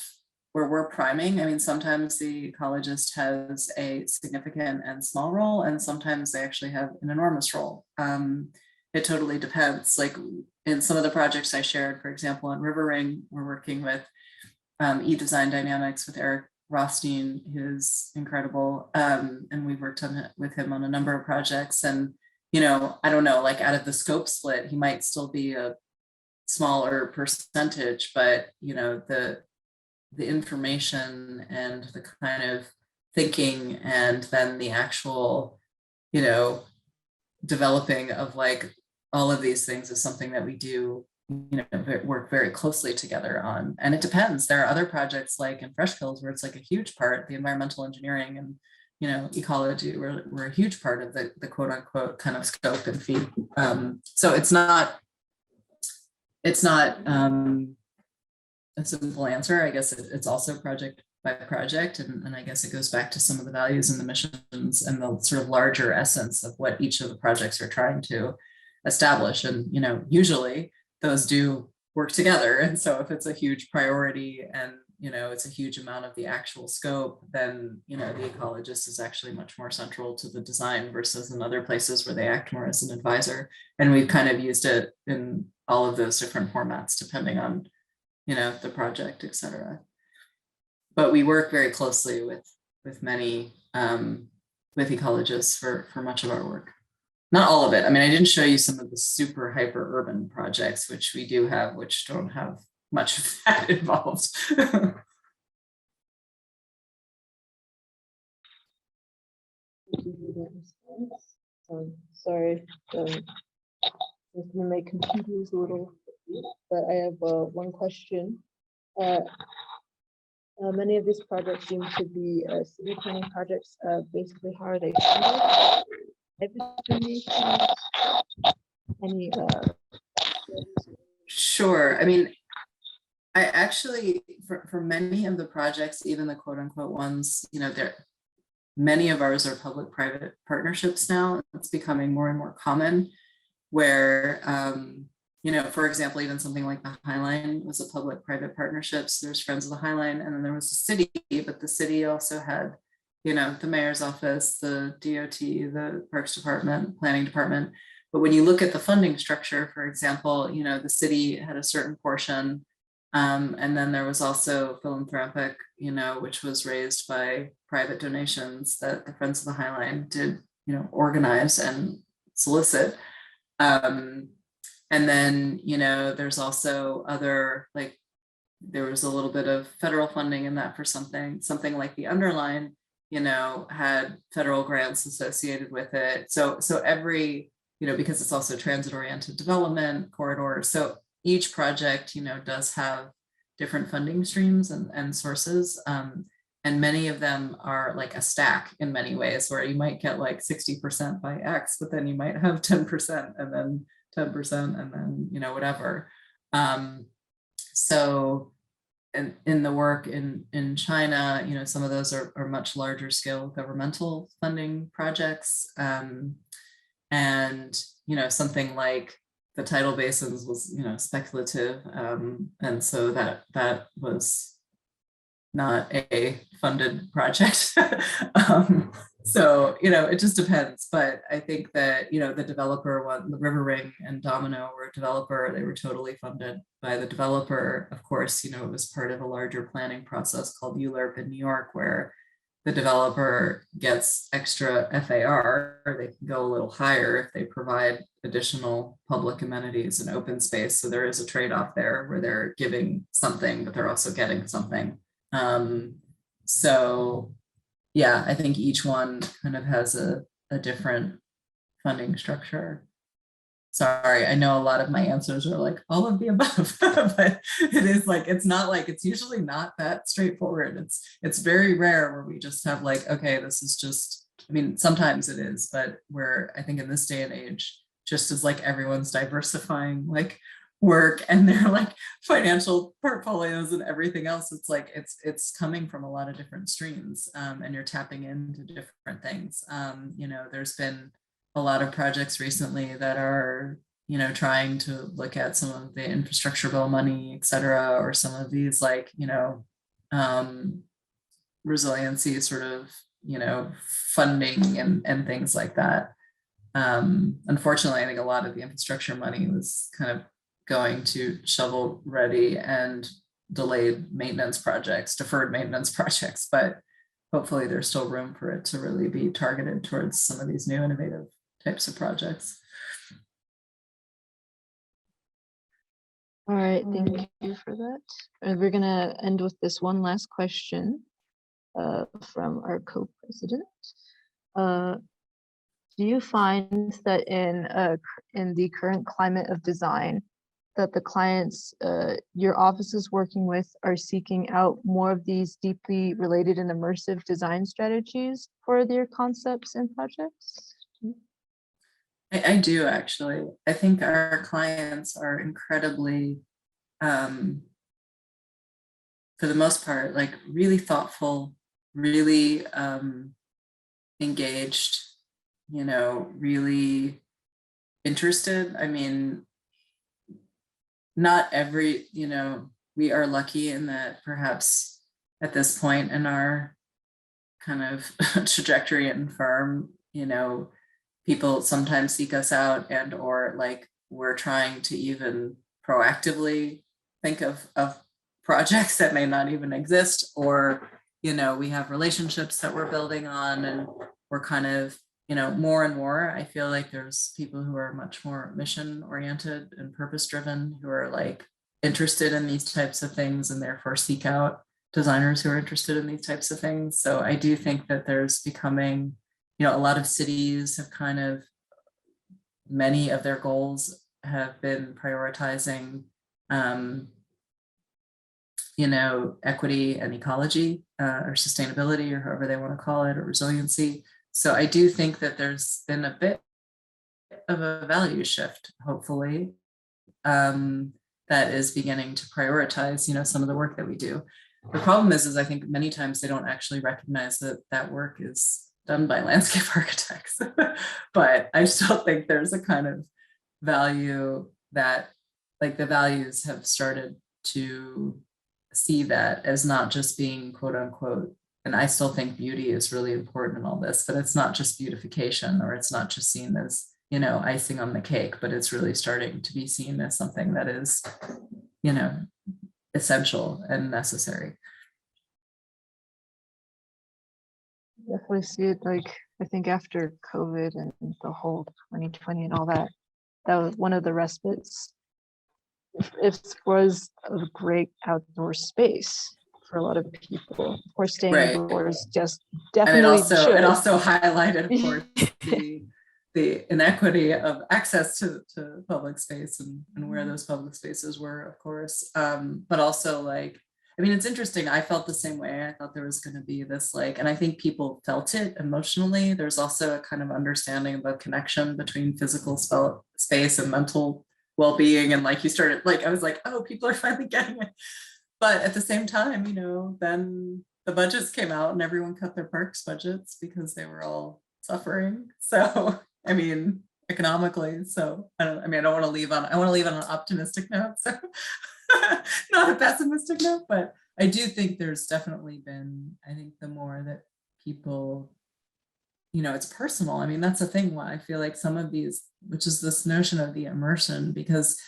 where we're priming, I mean, sometimes the ecologist has a significant and small role, and sometimes they actually have an enormous role. It totally depends. Like in some of the projects I shared, for example, on River Ring, we're working with e-design dynamics with Eric Rothstein, who's incredible. And we've worked with him on a number of projects. And, you know, I don't know, like out of the scope split, he might still be a smaller percentage, but, you know, the information and the kind of thinking and then the actual, you know, developing of like all of these things is something that we do, you know, work very closely together on. And it depends. There are other projects like in Fresh Kills where it's like a huge part, the environmental engineering and, you know, ecology were a huge part of the quote unquote kind of scope and fee. So it's not a simple answer. I guess it's also project by project. And I guess it goes back to some of the values and the missions and the sort of larger essence of what each of the projects are trying to establish. And, you know, usually those do work together. And so if it's a huge priority and, you know, it's a huge amount of the actual scope, then, you know, the ecologist is actually much more central to the design versus in other places where they act more as an advisor. And we've kind of used it in all of those different formats, depending on, you know, the project, et cetera. But we work very closely with many, with ecologists for much of our work. Not all of it. I mean, I didn't show you some of the super hyper urban projects, which we do have, which don't have much of that involved. Sorry, my computer is a little, but I have one question. Many of these projects seem to be city planning projects. Basically, how are they funded? Any Sure. I mean, I actually, for many of the projects, even the quote unquote ones, you know, many of ours are public-private partnerships now. It's becoming more and more common where, you know, for example, even something like the High Line was a public-private partnership. So there's Friends of the High Line, and then there was the city, but the city also had, you know, the mayor's office, the DOT, the Parks Department, Planning Department. But when you look at the funding structure, for example, you know, the city had a certain portion, and then there was also philanthropic, you know, which was raised by private donations that the Friends of the High Line did, you know, organize and solicit. And then, you know, there's also other, like, there was a little bit of federal funding in that for something like the Underline, you know, had federal grants associated with it. So every, you know, because it's also transit-oriented development corridor. So each project, you know, does have different funding streams and sources. And many of them are like a stack in many ways, where you might get like 60% by X, but then you might have 10% and then 10% and then, you know, whatever. So in the work in China, you know, some of those are much larger scale governmental funding projects. And, you know, something like the tidal basins was, you know, speculative. And so that was not a funded project. So, you know, it just depends. But I think that, you know, the developer one, the River Ring and Domino were a developer. They were totally funded by the developer. Of course, you know, it was part of a larger planning process called ULERP in New York, where the developer gets extra FAR. They can go a little higher if they provide additional public amenities and open space. So there is a trade-off there where they're giving something, but they're also getting something. So yeah, I think each one kind of has a different funding structure. Sorry, I know a lot of my answers are like all of the above, but it is like, it's not like, it's usually not that straightforward. It's very rare where we just have like, okay, this is just, I mean, sometimes it is, but where I think in this day and age, just as like everyone's diversifying like work and their like financial portfolios and everything else, it's like, it's coming from a lot of different streams, and you're tapping into different things. You know, there's been a lot of projects recently that are, you know, trying to look at some of the infrastructure bill money, et cetera, or some of these like, you know, resiliency sort of, you know, funding and things like that. Unfortunately, I think a lot of the infrastructure money was kind of going to shovel ready and delayed maintenance projects, deferred maintenance projects, but hopefully there's still room for it to really be targeted towards some of these new innovative types of projects. All right, thank you for that. And we're gonna end with this one last question from our co-president. Do you find that in the current climate of design, that the clients your office is working with are seeking out more of these deeply related and immersive design strategies for their concepts and projects? I do actually. I think our clients are incredibly, for the most part, like really thoughtful, really engaged, you know, really interested. I mean, not every, you know, we are lucky in that perhaps at this point in our kind of trajectory and firm, you know, people sometimes seek us out and or like we're trying to even proactively think of projects that may not even exist, or, you know, we have relationships that we're building on and we're kind of, you know, more and more, I feel like there's people who are much more mission oriented and purpose driven, who are like interested in these types of things and therefore seek out designers who are interested in these types of things. So I do think that there's becoming, you know, a lot of cities have kind of, many of their goals have been prioritizing, you know, equity and ecology, or sustainability, or however they want to call it, or resiliency. So I do think that there's been a bit of a value shift, hopefully, that is beginning to prioritize, you know, some of the work that we do. The problem is I think many times they don't actually recognize that that work is done by landscape architects. But I still think there's a kind of value that, like, the values have started to see that as not just being quote unquote, and I still think beauty is really important in all this, but it's not just beautification, or it's not just seen as, you know, icing on the cake, but it's really starting to be seen as something that is, you know, essential and necessary. Definitely see it, like, I think after COVID and the whole 2020 and all that, that was one of the respites. It was a great outdoor space for a lot of people. Of course, staying Right. indoors just And definitely it also highlighted, of course, the inequity of access to public space and where those public spaces were, of course. But also, like, I mean, it's interesting. I felt the same way. I thought there was going to be this, like, and I think people felt it emotionally. There's also a kind of understanding of a connection between physical space and mental well-being. And like, you started, like, I was like, oh, people are finally getting it. But at the same time, you know, then the budgets came out and everyone cut their parks budgets because they were all suffering. So, I mean, economically. So I want to leave on an optimistic note. So not a pessimistic note, but I do think there's definitely been, I think the more that people, you know, it's personal. I mean, that's the thing why I feel like some of these, which is this notion of the immersion, because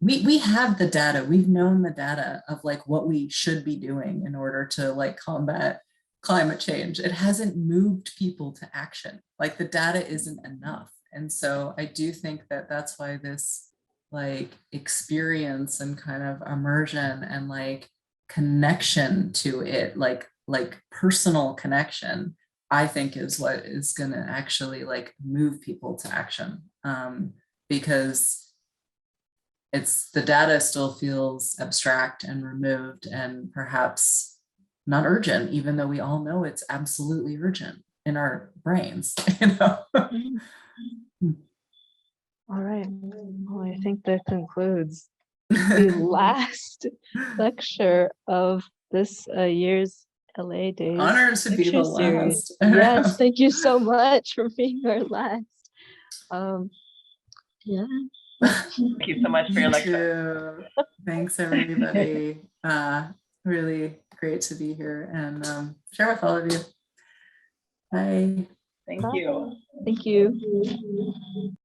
we have the data, we've known the data of like what we should be doing in order to like combat climate change. It hasn't moved people to action. Like, the data isn't enough. And so I do think that that's why this like experience and kind of immersion and like connection to it, like personal connection, I think is what is going to actually like move people to action. because the data still feels abstract and removed and perhaps not urgent, even though we all know it's absolutely urgent in our brains, you know? All right. Well, I think that concludes the last lecture of this year's LA Days Honored to be the lecture series. last. Yes, thank you so much for being our last. Yeah. Thank you so much for your Thank lecture. you. Thanks, everybody. Really great to be here and share with all of you. Bye. Thank you. Thank you.